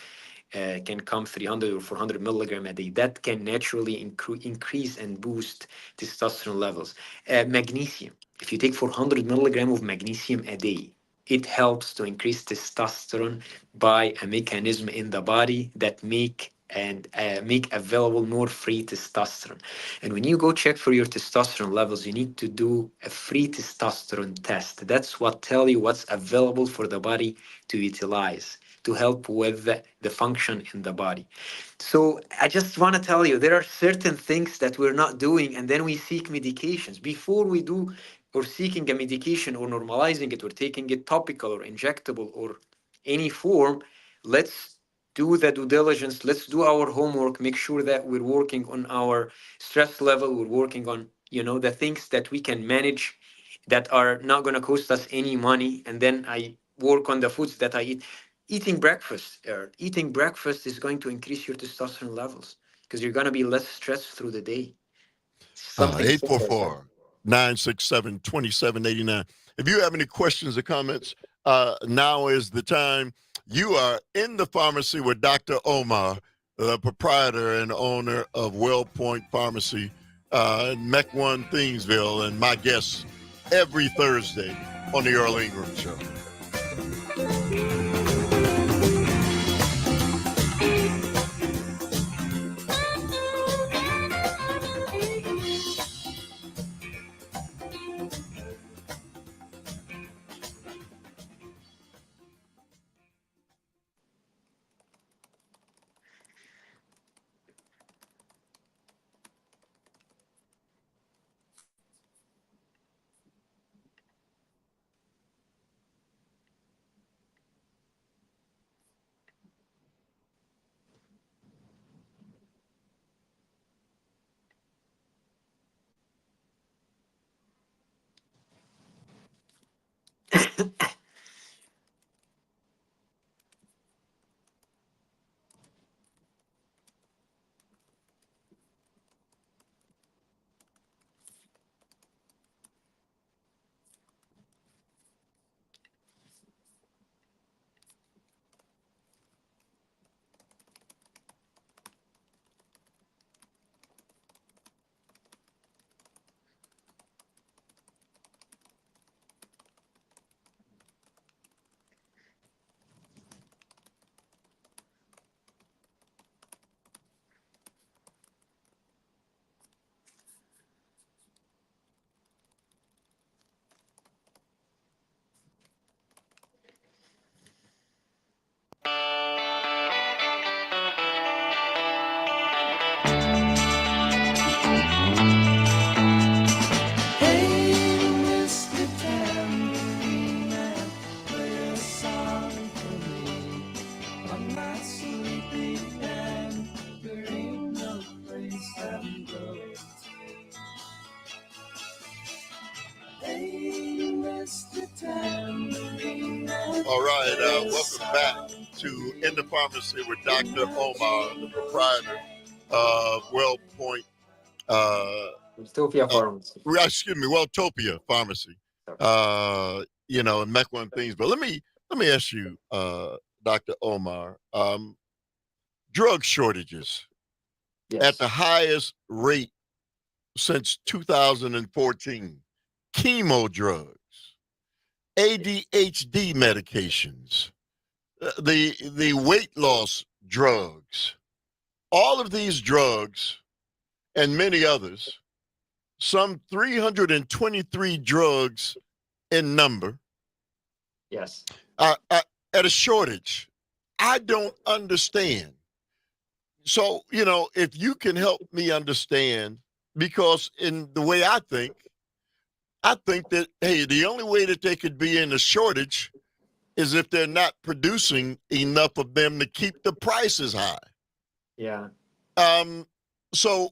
Can come 300 or 400 milligram a day. That can naturally increase and boost testosterone levels. Magnesium. If you take 400 milligram of magnesium a day, it helps to increase testosterone by a mechanism in the body that make available more free testosterone. And when you go check for your testosterone levels, you need to do a free testosterone test. That's what tell you what's available for the body to utilize to help with the function in the body. So I just want to tell you, there are certain things that we're not doing, and then we seek medications. Before we do or seeking a medication or normalizing it or taking it topical or injectable or any form, let's do the due diligence. Let's do our homework. Make sure that we're working on our stress level. We're working on the things that we can manage that are not going to cost us any money. And then I work on the foods that I eat. Eating breakfast is going to increase your testosterone levels because you're going to be less stressed through the day. Something simple as that. 844-967-2789. If you have any questions or comments, now is the time. You are in the pharmacy with Dr. Omar, the proprietor and owner of WellPoint Pharmacy in Mech One, Thingsville, and my guest every Thursday on the Earl Ingram Show. All right, welcome back to In the Pharmacy with Dr. Omar, the proprietor of WellPoint. Utopia Pharmacy. Welltopia Pharmacy. In Mech One Things. But let me ask you, Dr. Omar, drug shortages at the highest rate since 2014. Chemo drugs, ADHD medications, the weight loss drugs, all of these drugs and many others, some 323 drugs in number. Yes. At a shortage. I don't understand. So, if you can help me understand, because in the way I think that, hey, the only way that they could be in a shortage is if they're not producing enough of them to keep the prices high. Yeah. So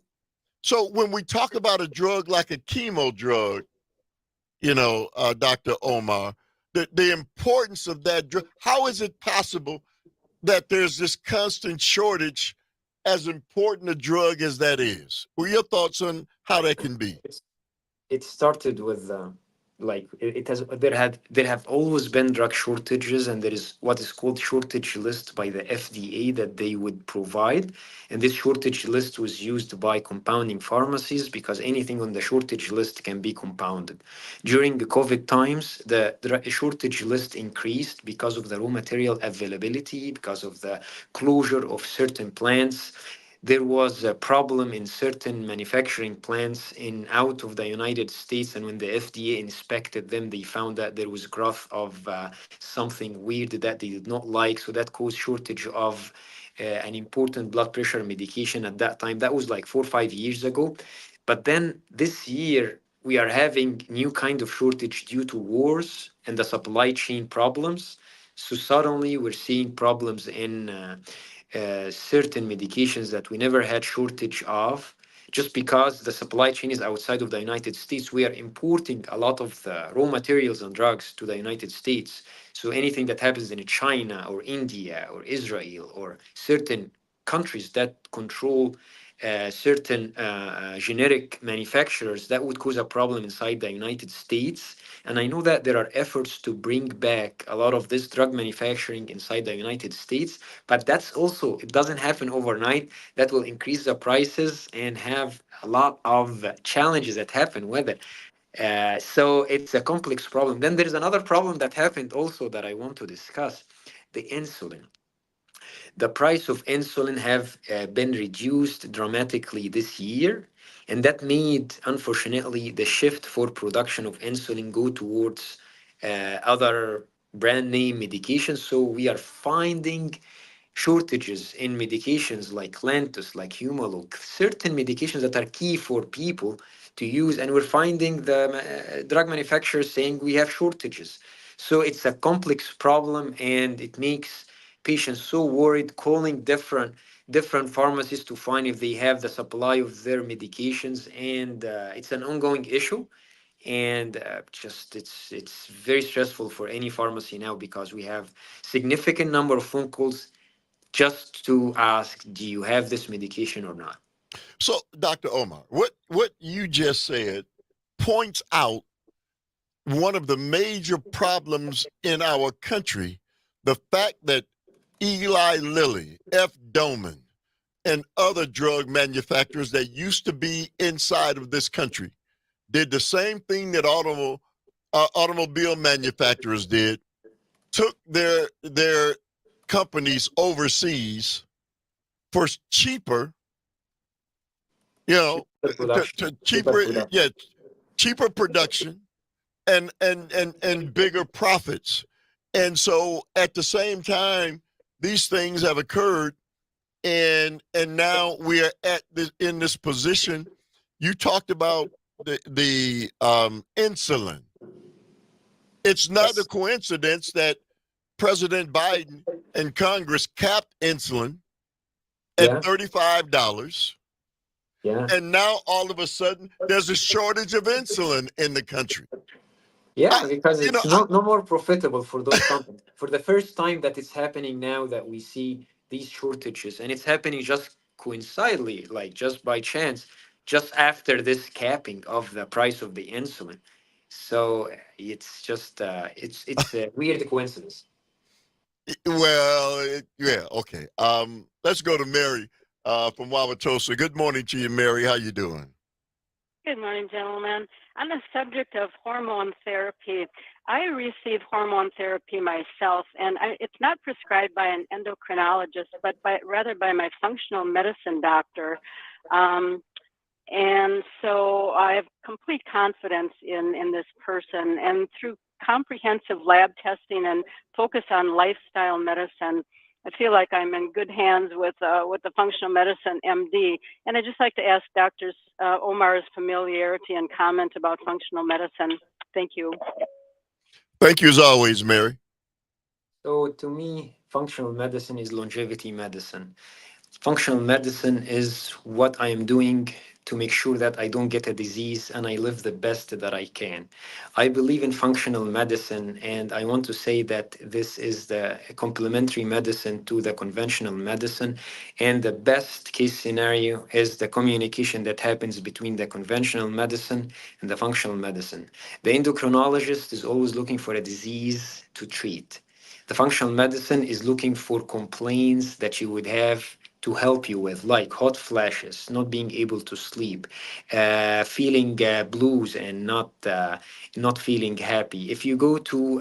when we talk about a drug like a chemo drug, Dr. Omar, the importance of that drug, how is it possible that there's this constant shortage as important a drug as that is? What are your thoughts on how that can be? It started with there have always been drug shortages, and there is what is called shortage list by the FDA that they would provide, and this shortage list was used by compounding pharmacies because anything on the shortage list can be compounded. During the COVID times, the shortage list increased because of the raw material availability, because of the closure of certain plants. There was a problem in certain manufacturing plants in out of the United States, and when the FDA inspected them, they found that there was growth of something weird that they did not like. So that caused shortage of an important blood pressure medication at that time. That was like 4 or 5 years ago. But then this year we are having new kind of shortage due to wars and the supply chain problems. So suddenly we're seeing problems in certain medications that we never had shortage of, just because the supply chain is outside of the United States. We are importing a lot of the raw materials and drugs to the United States. So anything that happens in China or India or Israel or certain countries that control certain generic manufacturers, that would cause a problem inside the United States. And I know that there are efforts to bring back a lot of this drug manufacturing inside the United States, but that's also, it doesn't happen overnight. That will increase the prices and have a lot of challenges that happen with it. So it's a complex problem. Then there's another problem that happened also that I want to discuss, the insulin. The price of insulin have been reduced dramatically this year, and that made, unfortunately, the shift for production of insulin go towards other brand name medications. So we are finding shortages in medications like Lantus, like Humalog, certain medications that are key for people to use, and we're finding the drug manufacturers saying we have shortages. So it's a complex problem, and it makes patients so worried, calling different pharmacies to find if they have the supply of their medications, and it's an ongoing issue. And just it's very stressful for any pharmacy now, because we have significant number of phone calls just to ask, do you have this medication or not? So, Dr. Omar, what you just said points out one of the major problems in our country, the fact that Eli Lilly, F. Doman, and other drug manufacturers that used to be inside of this country did the same thing that automobile manufacturers did, took their companies overseas for cheaper, to cheaper, yeah, cheaper production and bigger profits. And so at the same time, these things have occurred, and now we are in this position. You talked about the insulin. It's not a coincidence that President Biden and Congress capped insulin at $35. Yeah. And now all of a sudden there's a shortage of insulin in the country. Yeah, because it's no more profitable for those companies. For the first time that it's happening now, that we see these shortages, and it's happening just coincidentally, like just by chance, just after this capping of the price of the insulin. So it's just it's a weird coincidence. Well, yeah, okay. Let's go to Mary from Wauwatosa. Good morning to you, Mary. How you doing? Good morning, gentlemen. On the subject of hormone therapy, I receive hormone therapy myself, and it's not prescribed by an endocrinologist, but rather by my functional medicine doctor. And so I have complete confidence in this person. And through comprehensive lab testing and focus on lifestyle medicine, I feel like I'm in good hands with the functional medicine MD. And I'd just like to ask Dr. Omar's familiarity and comment about functional medicine. Thank you. Thank you as always, Mary. So to me, functional medicine is longevity medicine. Functional medicine is what I am doing to make sure that I don't get a disease and I live the best that I can. I believe in functional medicine, and I want to say that this is the complementary medicine to the conventional medicine. And the best case scenario is the communication that happens between the conventional medicine and the functional medicine. The endocrinologist is always looking for a disease to treat. The functional medicine is looking for complaints that you would have to help you with, like hot flashes, not being able to sleep, feeling blues and not feeling happy. If you go to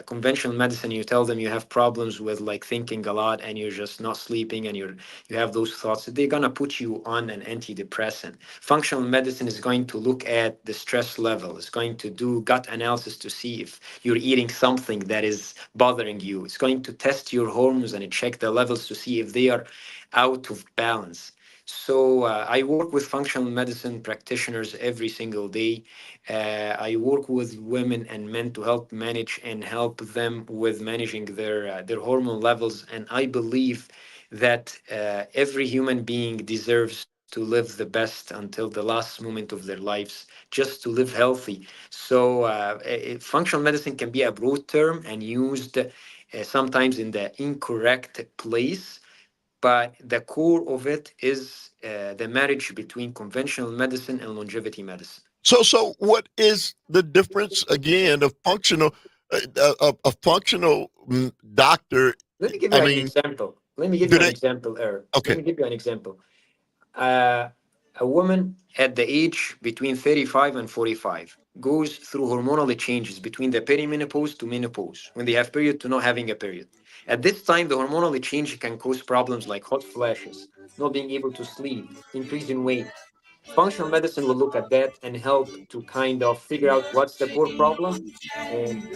conventional medicine, you tell them you have problems with like thinking a lot and you're just not sleeping and you have those thoughts, they're gonna put you on an antidepressant. Functional medicine is going to look at the stress level. It's going to do gut analysis to see if you're eating something that is bothering you. It's going to test your hormones and check the levels to see if they are out of balance. So I work with functional medicine practitioners every single day. I work with women and men to help manage and help them with managing their hormone levels. And I believe that every human being deserves to live the best until the last moment of their lives, just to live healthy. So functional medicine can be a broad term and used sometimes in the incorrect place. but the core of it is the marriage between conventional medicine and longevity medicine. So what is the difference again of functional, a functional doctor? Let me give I you an mean, example. Let me give do you an they? example, Eric. Let Okay, me give you an example. Uh, a woman at the age between 35 and 45 goes through hormonal changes between the perimenopause to menopause, when they have period to not having a period. At this time, the hormonal change can cause problems like hot flashes, not being able to sleep, increase in weight. Functional medicine will look at that and help to kind of figure out what's the core problem and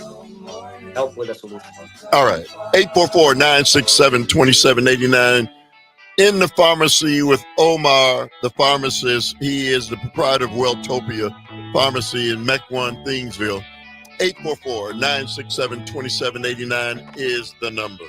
help with a solution. all right. 844-967-2789. In the pharmacy with Omar, the pharmacist. He is the proprietor of Welltopia Pharmacy in Mequon, Thingsville. 844-967-2789 is the number.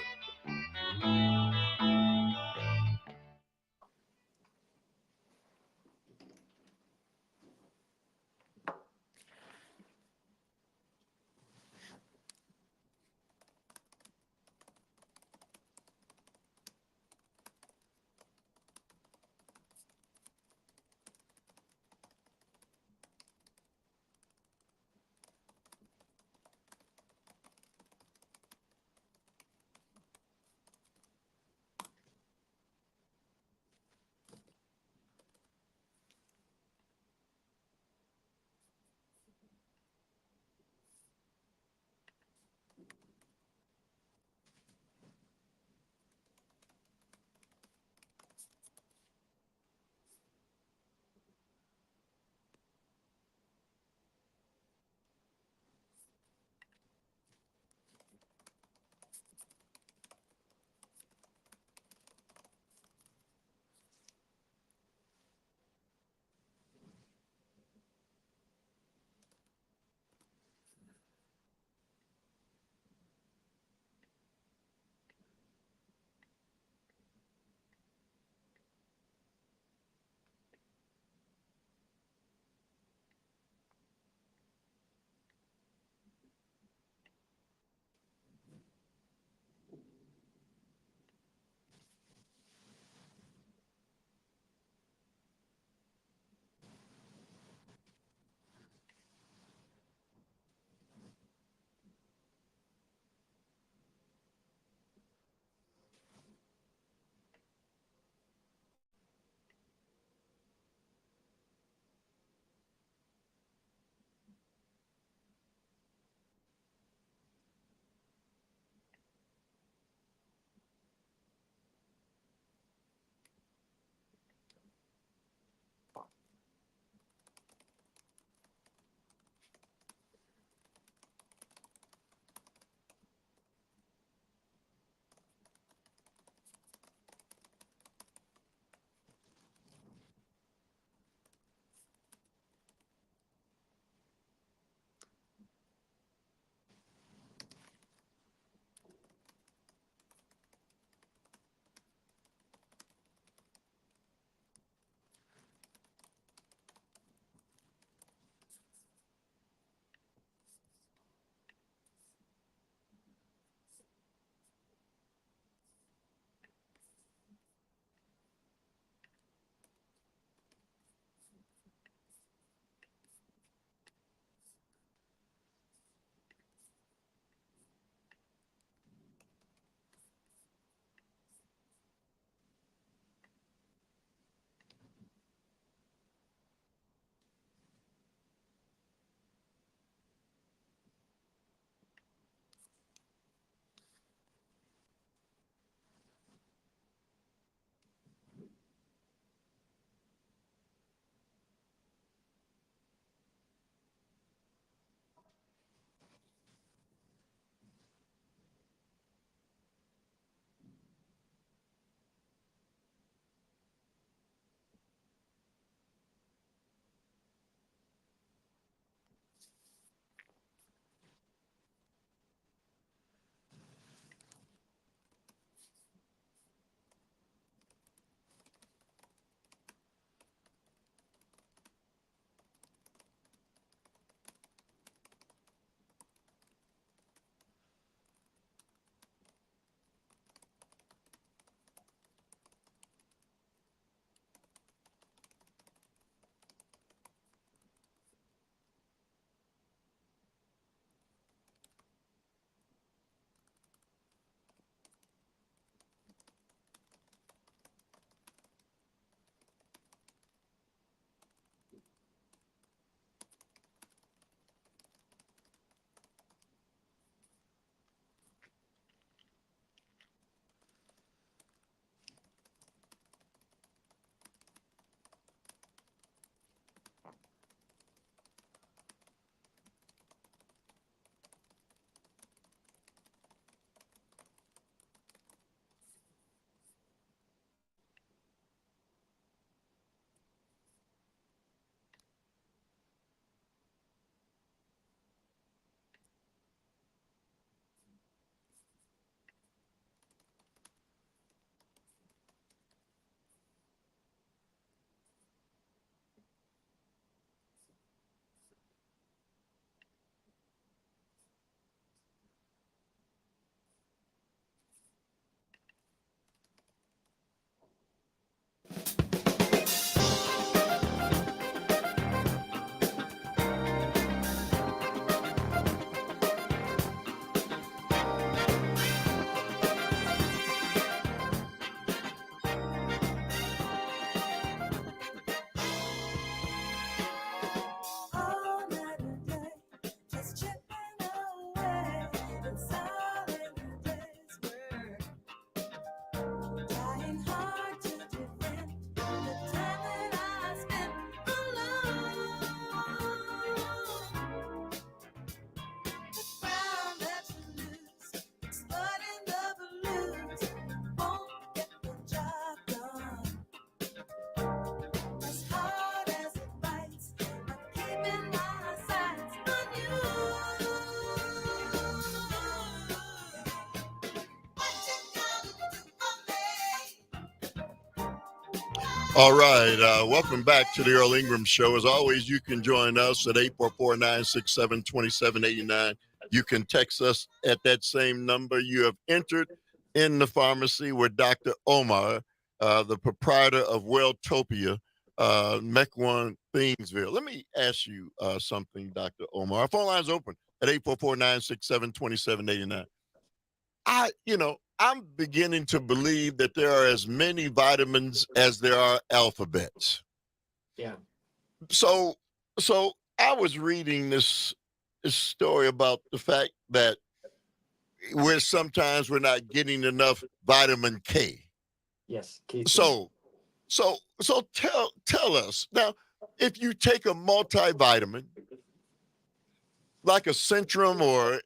All right. Welcome back to the Earl Ingram Show. As always, you can join us at 844-967-2789. You can text us at that same number. You have entered in the pharmacy with Dr. Omar, the proprietor of Welltopia, Mequon, Thingsville. Let me ask you something, Dr. Omar. Our phone line's open at 844-967-2789. I'm beginning to believe that there are as many vitamins as there are alphabets. Yeah. So I was reading this story about the fact that sometimes we're not getting enough vitamin K. Yes. K2. So tell us now, if you take a multivitamin like a Centrum or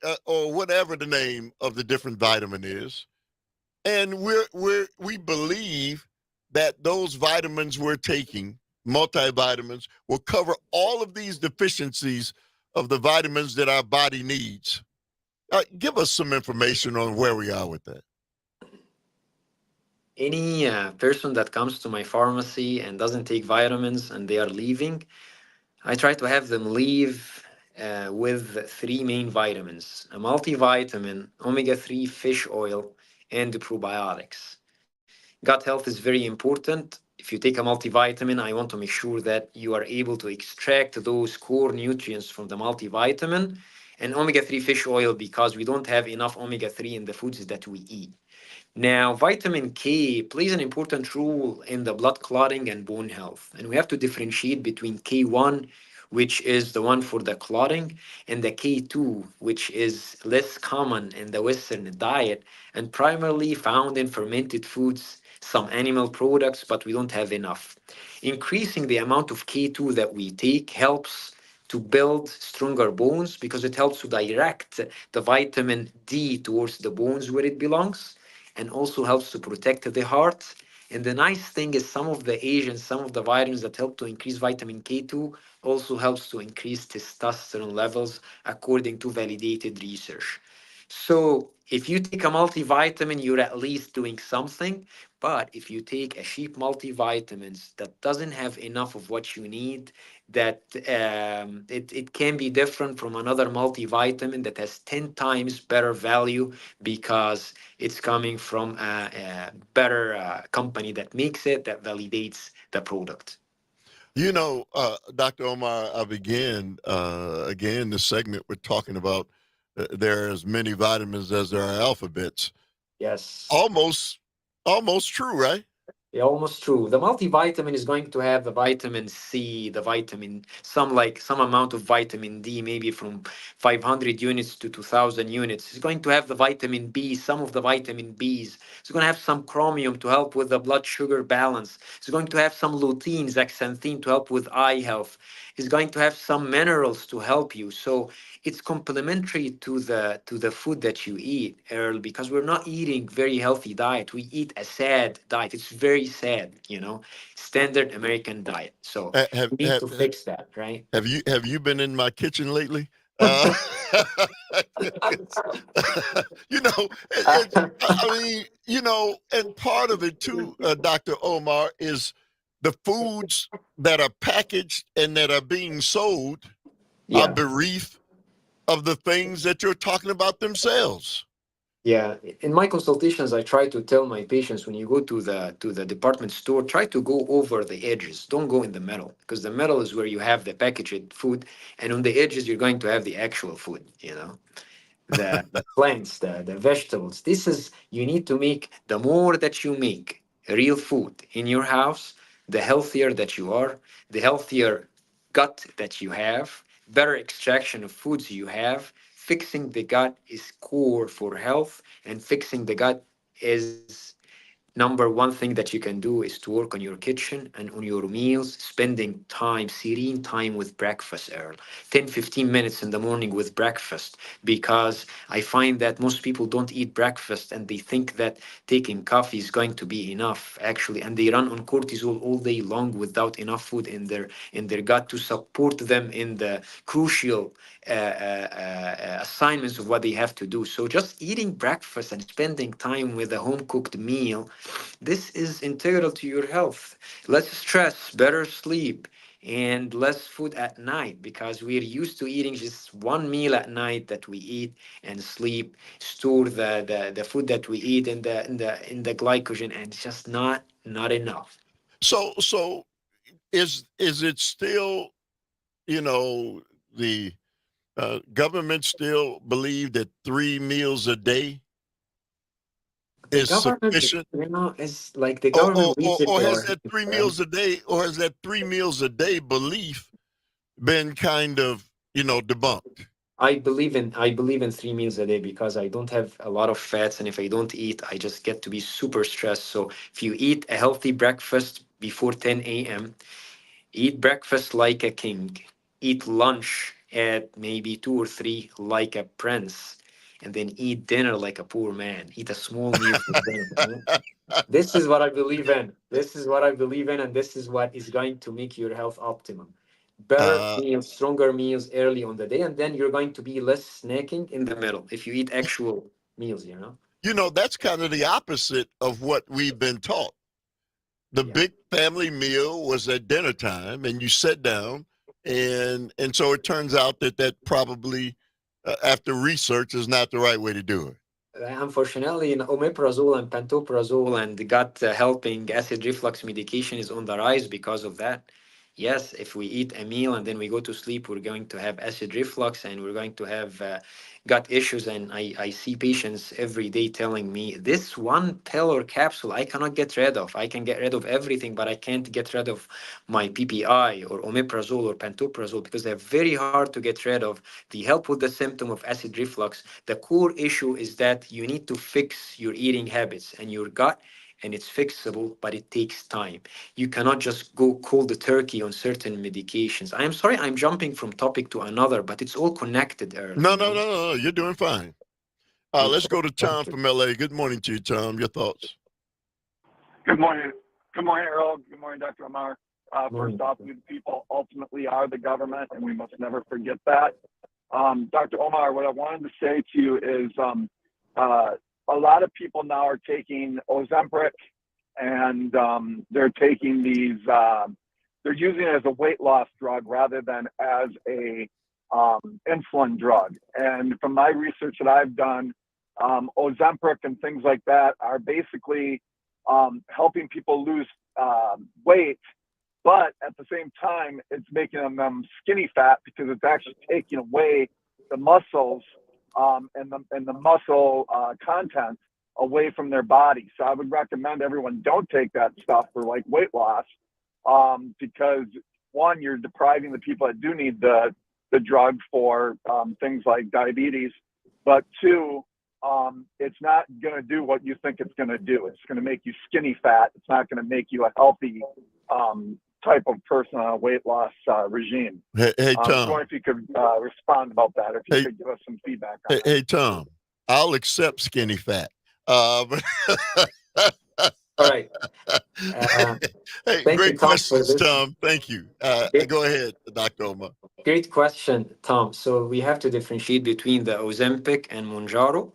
whatever the name of the different vitamin is, and we believe that those vitamins we're taking, multivitamins, will cover all of these deficiencies of the vitamins that our body needs. Give us some information on where we are with that. Any person that comes to my pharmacy and doesn't take vitamins and they are leaving, I try to have them leave with three main vitamins: a multivitamin, omega-3 fish oil, and the probiotics. Gut health is very important. If you take a multivitamin, I want to make sure that you are able to extract those core nutrients from the multivitamin, and omega-3 fish oil, because we don't have enough omega-3 in the foods that we eat. Now, vitamin K plays an important role in the blood clotting and bone health. And we have to differentiate between K1, which is the one for the clotting, and the K2, which is less common in the Western diet and primarily found in fermented foods, some animal products, but we don't have enough. Increasing the amount of K2 that we take helps to build stronger bones because it helps to direct the vitamin D towards the bones where it belongs, and also helps to protect the heart. And the nice thing is some of the agents, some of the vitamins that help to increase vitamin K2 also helps to increase testosterone levels according to validated research. So if you take a multivitamin, you're at least doing something. But if you take a cheap multivitamins that doesn't have enough of what you need, that it can be different from another multivitamin that has 10 times better value because it's coming from a better company that makes it, that validates the product. Dr. Omar, I began again the segment we're talking about. There are as many vitamins as there are alphabets. Yes. Almost true, right? Yeah, almost true. The multivitamin is going to have the vitamin C, the vitamin, some amount of vitamin D, maybe from 500 units to 2000 units. It's going to have the vitamin B, some of the vitamin Bs. It's going to have some chromium to help with the blood sugar balance. It's going to have some lutein, zeaxanthin to help with eye health. It's going to have some minerals to help you. So it's complementary to the food that you eat, Earl, because we're not eating very healthy diet. We eat a sad diet. It's very sad, standard American diet. So Have, we need have, to fix that, right? have you been in my kitchen lately? Uh, I mean, and part of it too, Dr. Omar, is the foods that are packaged and that are being sold are Yeah. bereaved of the things that you're talking about themselves. Yeah, in my consultations, I try to tell my patients when you go to the department store, try to go over the edges. Don't go in the middle, because the middle is where you have the packaged food, and on the edges you're going to have the actual food. The plants, the vegetables. This is, you need to make, the more that you make real food in your house, the healthier that you are, the healthier gut that you have, better extraction of foods you have. Fixing the gut is core for health, and fixing the gut is Number one thing that you can do is to work on your kitchen and on your meals, spending time, serene time with breakfast, Earl. 10, 15 minutes in the morning with breakfast, because I find that most people don't eat breakfast and they think that taking coffee is going to be enough, actually, and they run on cortisol all day long without enough food in their gut to support them in the crucial assignments of what they have to do. So just eating breakfast and spending time with a home cooked meal, this is integral to your health. Less stress, better sleep, and less food at night, because we're used to eating just one meal at night that we eat and sleep, store the food that we eat in the glycogen, and it's just not enough. So is it still, you know, the government still believe that 3 meals a day The is government, sufficient, is like the government leaves it or to has our that hands, three man. meals a day, or has that 3 meals a day belief been kind of, debunked? I believe in 3 meals a day because I don't have a lot of fats, and if I don't eat, I just get to be super stressed. So if you eat a healthy breakfast before 10 a.m., eat breakfast like a king, eat lunch at maybe 2 or 3 like a prince, and then eat dinner like a poor man. Eat a small meal for dinner. This is what I believe in. This is what I believe in, and this is what is going to make your health optimum. Better uh, meals, stronger meals early on the day, and then you're going to be less snacking in the middle if you eat actual meals. that's kind of the opposite of what we've been taught. The Yeah. big family meal was at dinner time, and you sat down, and so it turns out that probably, after research, is not the right way to do it. Unfortunately, in omeprazole and pantoprazole and the gut helping acid reflux medication is on the rise because of that. Yes, if we eat a meal and then we go to sleep, we're going to have acid reflux and we're going to have gut issues. And I see patients every day telling me this one pill or capsule I cannot get rid of. I can get rid of everything, but I can't get rid of my PPI or omeprazole or pantoprazole because they're very hard to get rid of. They help with the symptom of acid reflux. The core issue is that you need to fix your eating habits and your gut, and it's fixable, but it takes time. You cannot just go cold turkey on certain medications. I'm sorry, I'm jumping from topic to another, but it's all connected, Earl, No, no, no, no, no. You're doing fine. Let's Okay. go to Tom from LA. Good morning to you, Tom. Your thoughts? Good morning. Good morning, Earl. Good morning, Dr. Amar. First Morning. off, we the people ultimately are the government, and we must never forget that. Dr. Omar, what I wanted to say to you is a lot of people now are taking Ozempic, and they're taking these, they're using it as a weight loss drug rather than as a insulin drug. And from my research that I've done, Ozempic and things like that are basically helping people lose weight, but at the same time, it's making them skinny fat because it's actually taking away the muscles and the muscle content away from their body. So I would recommend everyone don't take that stuff for like weight loss because one, you're depriving the people that do need the drug for things like diabetes, but two, it's not going to do what you think it's going to do. It's going to make you skinny fat. It's not going to make you a healthy type of person on a weight loss regime. Hey, I was Tom. wondering if you could respond about that, or if you could give us some feedback on Hey, Tom. I'll accept skinny fat. But All right. hey, Thank you, great Tom, for questions, this. Tom. Thank you. Great, Go ahead, Dr. Omar. great question, Tom. So we have to differentiate between the Ozempic and Monjaro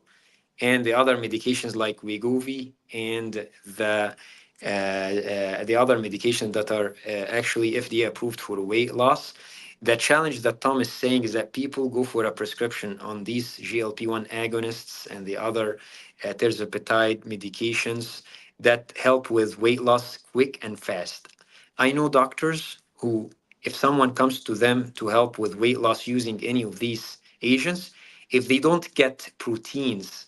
and the other medications like Wegovy and the other medications that are actually FDA approved for weight loss. The challenge that Tom is saying is that people go for a prescription on these GLP-1 agonists and the other terzepatide medications that help with weight loss quick and fast. I know doctors who, if someone comes to them to help with weight loss using any of these agents, if they don't get proteins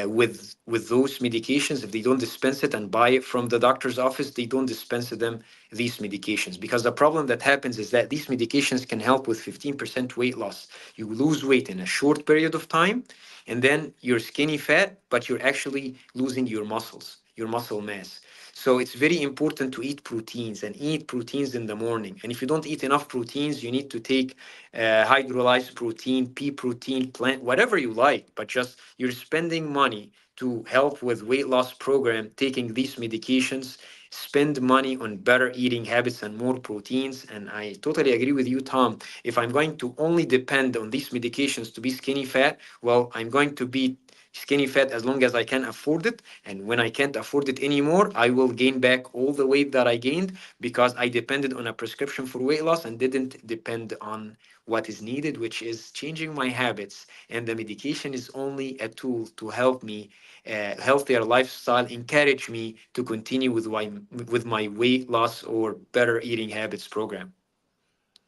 with those medications, if they don't dispense it and buy it from the doctor's office, they don't dispense them these medications, because the problem that happens is that these medications can help with 15% weight loss. You lose weight in a short period of time, and then you're skinny fat, but you're actually losing your muscles. your muscle mass. So it's very important to eat proteins and eat proteins in the morning. And if you don't eat enough proteins, you need to take hydrolyzed protein, pea protein, plant, whatever you like. But just you're spending money to help with weight loss program, taking these medications, spend money on better eating habits and more proteins. And I totally agree with you, Tom. If I'm going to only depend on these medications to be skinny fat, well, I'm going to be skinny fat as long as I can afford it. And when I can't afford it anymore, I will gain back all the weight that I gained because I depended on a prescription for weight loss and didn't depend on what is needed, which is changing my habits. And the medication is only a tool to help me healthier lifestyle, encourage me to continue with my weight loss or better eating habits program.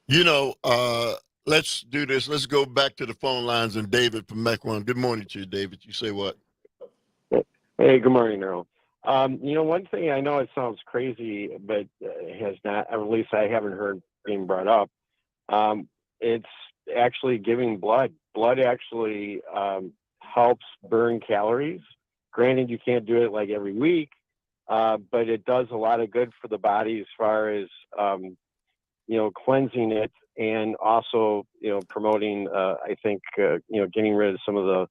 You know, let's do this. Let's go back to the phone lines and David from Mech One. Good morning to you, David. You say what? Hey, good morning, Earl. One thing, I know it sounds crazy, but has not, or at least I haven't heard being brought up. It's actually giving blood. Blood actually helps burn calories. Granted, you can't do it like every week, but it does a lot of good for the body as far as cleansing it and also promoting. I think getting rid of some of the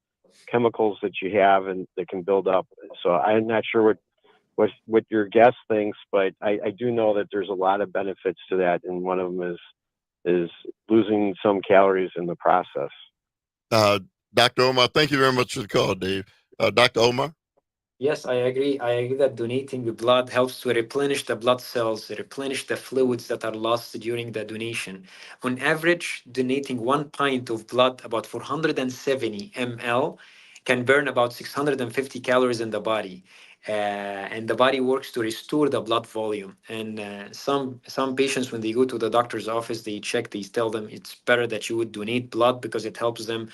chemicals that you have and that can build up. So I'm not sure what your guest thinks, but I do know that there's a lot of benefits to that, and one of them is losing some calories in the process. Dr. Omar, thank you very much for the call, Dave. Dr. Omar? Yes, I agree. I agree that donating blood helps to replenish the blood cells, replenish the fluids that are lost during the donation. On average, donating 1 pint of blood, about 470 ml, can burn about 650 calories in the body. And the body works to restore the blood volume. And some patients, when they go to the doctor's office, they check. They tell them it's better that you would donate blood because it helps them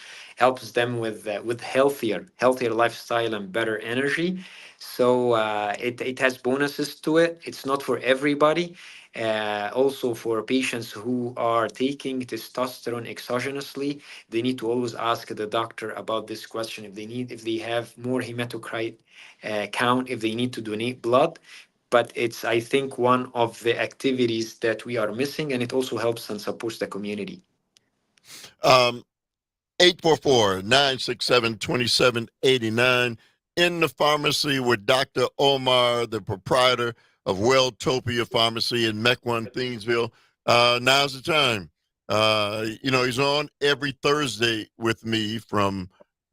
with healthier lifestyle and better energy. So it has bonuses to it. It's not for everybody. Also for patients who are taking testosterone exogenously, they need to always ask the doctor about this question if they have more hematocrit count, if they need to donate blood. But it's, I think, one of the activities that we are missing, and it also helps and supports the community. 844-967-2789 in the pharmacy with Dr. Omar, the proprietor of Welltopia Pharmacy in Mequon, Thiensville. Now's the time. He's on every Thursday with me from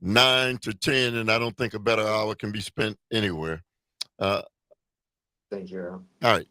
9 to 10, and I don't think a better hour can be spent anywhere. Thank you, Earl. All right.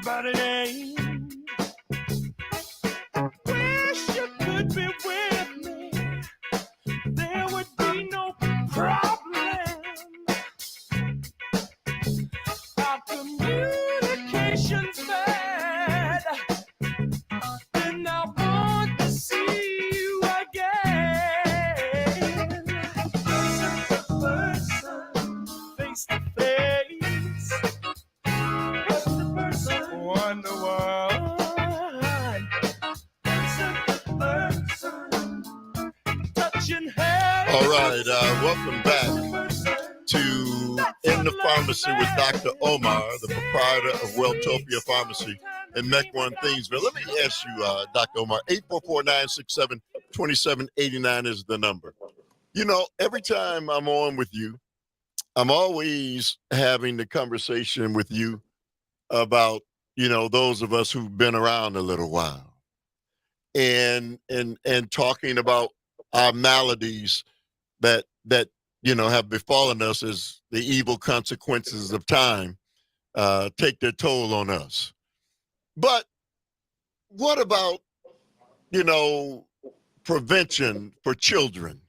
everybody. Wish you could be with me. There would be no problem. Our communication's bad, and I want to see you again. Person to person, face to face. Person to person, one to one. Person to person, touching hands. All right, welcome back to In the Pharmacy with Dr. Omar, the proprietor of Welltopia Pharmacy in Mequon, Thingsville. Let me ask you, Dr. Omar, 844-967-2789 is the number. You know, every time I'm on with you, I'm always having the conversation with you about, you know, those of us who've been around a little while and talking about our maladies that you know have befallen us as the evil consequences of time take their toll on us. But what about, you know, prevention for children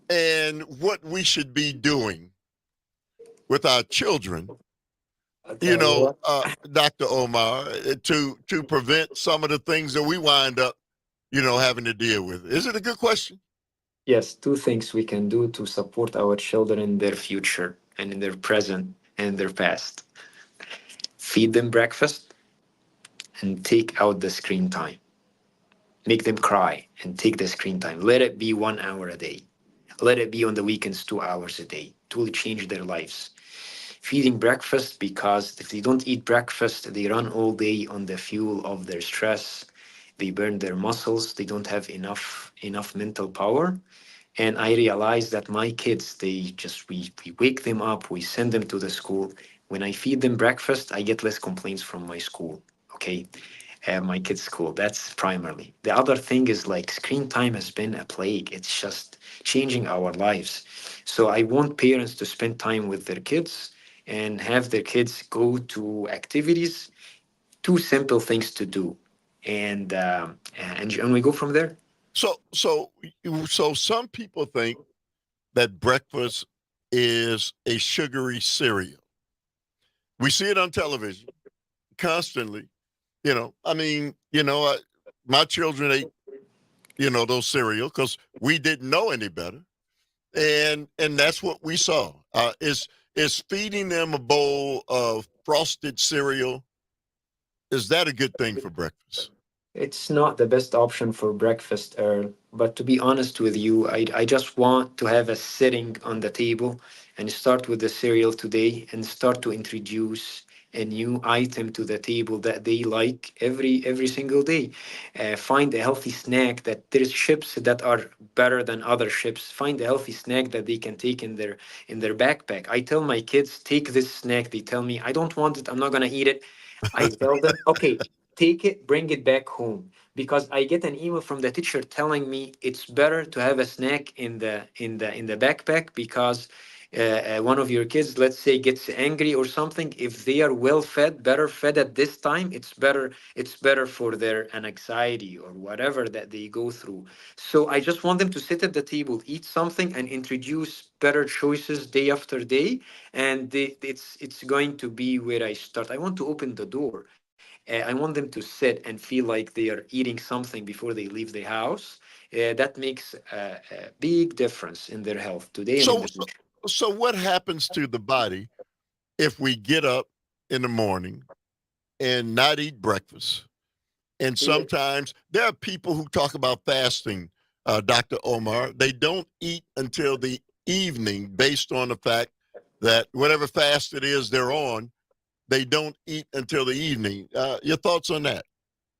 and what we should be doing with our children, you know, Dr. Omar, to prevent some of the things that we wind up, you know, having to deal with? Is it a good question? Yes, two things we can do to support our children in their future and in their present and their past. Feed them breakfast and take out the screen time. Make them cry and take the screen time. Let it be 1 hour a day. Let it be on the weekends 2 hours a day. It will change their lives. Feeding breakfast, because if they don't eat breakfast, they run all day on the fuel of their stress. They burn their muscles. They don't have enough mental power. And I realized that my kids, we wake them up, we send them to the school. When I feed them breakfast, I get less complaints from my school. Okay. My kids' school. That's primarily. The other thing is like screen time has been a plague. It's just changing our lives. So I want parents to spend time with their kids and have their kids go to activities, two simple things to do. And we go from there. So some people think that breakfast is a sugary cereal. We see it on television constantly. You know, I mean, you know, my children ate, you know, those cereal because we didn't know any better, and that's what we saw. Is feeding them a bowl of frosted cereal? Is that a good thing for breakfast? It's not the best option for breakfast, Earl. But to be honest with you, I just want to have a sitting on the table and start with the cereal today and start to introduce a new item to the table that they like every single day. Find a healthy snack that there's chips that are better than other chips. Find a healthy snack that they can take in their backpack. I tell my kids, take this snack. They tell me, I don't want it. I'm not gonna eat it. I tell them, okay, take it, bring it back home. Because I get an email from the teacher telling me it's better to have a snack in the backpack because one of your kids, let's say, gets angry or something. If they are well fed, better fed at this time, it's better. It's better for their anxiety or whatever that they go through. So I just want them to sit at the table, eat something, and introduce better choices day after day. And it's going to be where I start. I want to open the door. I want them to sit and feel like they are eating something before they leave the house. That makes a big difference in their health today and in So, the so, future. so what happens to the body if we get up in the morning and not eat breakfast? And sometimes there are people who talk about fasting, Dr. Omar. They don't eat until the evening based on the fact that whatever fast it is they're on, they don't eat until the evening. Your thoughts on that?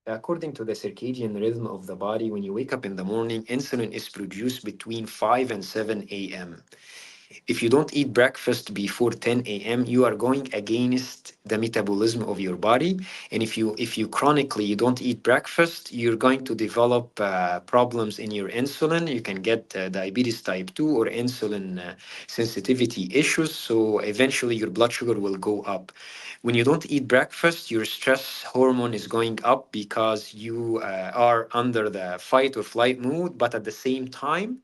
According to the circadian rhythm of the body, when you wake up in the morning, insulin is produced between 5 and 7 a.m. If you don't eat breakfast before 10 a.m., you are going against the metabolism of your body. And if you chronically you don't eat breakfast, you're going to develop problems in your insulin. You can get diabetes type 2 or insulin sensitivity issues. So eventually your blood sugar will go up. When you don't eat breakfast, your stress hormone is going up because you are under the fight or flight mood, but at the same time,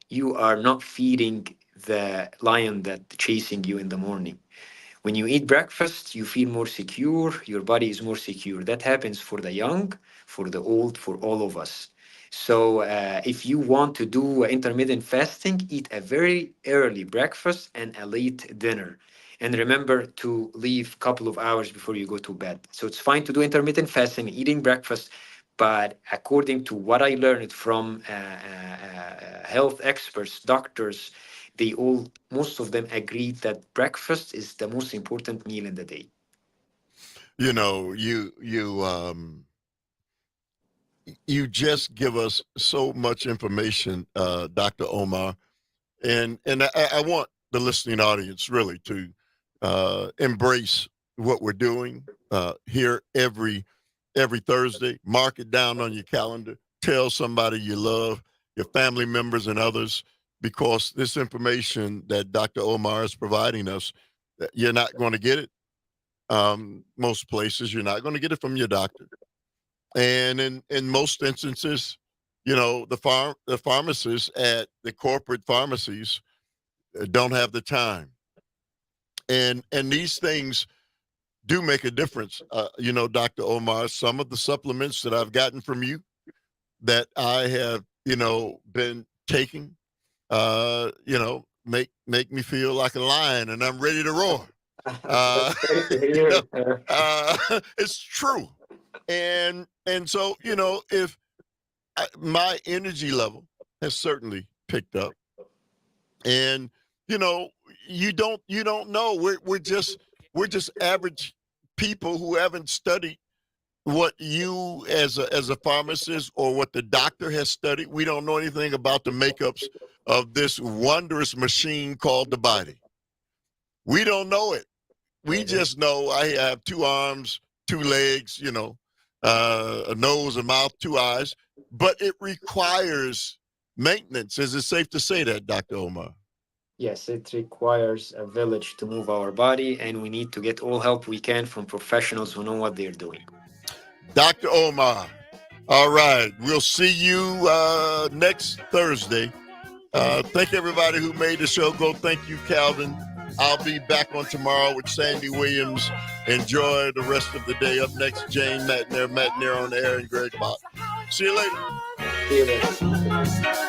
you are not feeding the lion that chasing you in the morning. When you eat breakfast, you feel more secure, your body is more secure. That happens for the young, for the old, for all of us. So, if you want to do intermittent fasting, eat a very early breakfast and a late dinner. And remember to leave a couple of hours before you go to bed. So, it's fine to do intermittent fasting, eating breakfast, but according to what I learned from health experts, doctors, they all, most of them agreed that breakfast is the most important meal in the day. You know, you just give us so much information, Dr. Omar, and I want the listening audience really to embrace what we're doing here every Thursday. Mark it down on your calendar. Tell somebody you love, your family members and others, because this information that Dr. Omar is providing us, you're not going to get it. Most places, you're not going to get it from your doctor. And in most instances, you know, the pharmacists at the corporate pharmacies don't have the time. And these things do make a difference. You know, Dr. Omar, some of the supplements that I've gotten from you that I have, you know, been taking, you know, make me feel like a lion and I'm ready to roar. That's great to hear. It's true. And so, you know, if my energy level has certainly picked up, and you know, you don't know. We're just average people who haven't studied what you as a pharmacist or what the doctor has studied. We don't know anything about the makeups of this wondrous machine called the body. We don't know it. We just know I have 2 arms, 2 legs, you know, a nose, a mouth, 2 eyes, but it requires maintenance. Is it safe to say that, Dr. Omar? Yes, it requires a village to move our body, and we need to get all help we can from professionals who know what they're doing. Dr. Omar, all right. We'll see you next Thursday. Thank everybody who made the show go. Thank you, Calvin. I'll be back on tomorrow with Sandy Williams. Enjoy the rest of the day. Up next, Jane Matnair on the air, and Greg Bott. See you later. See you later.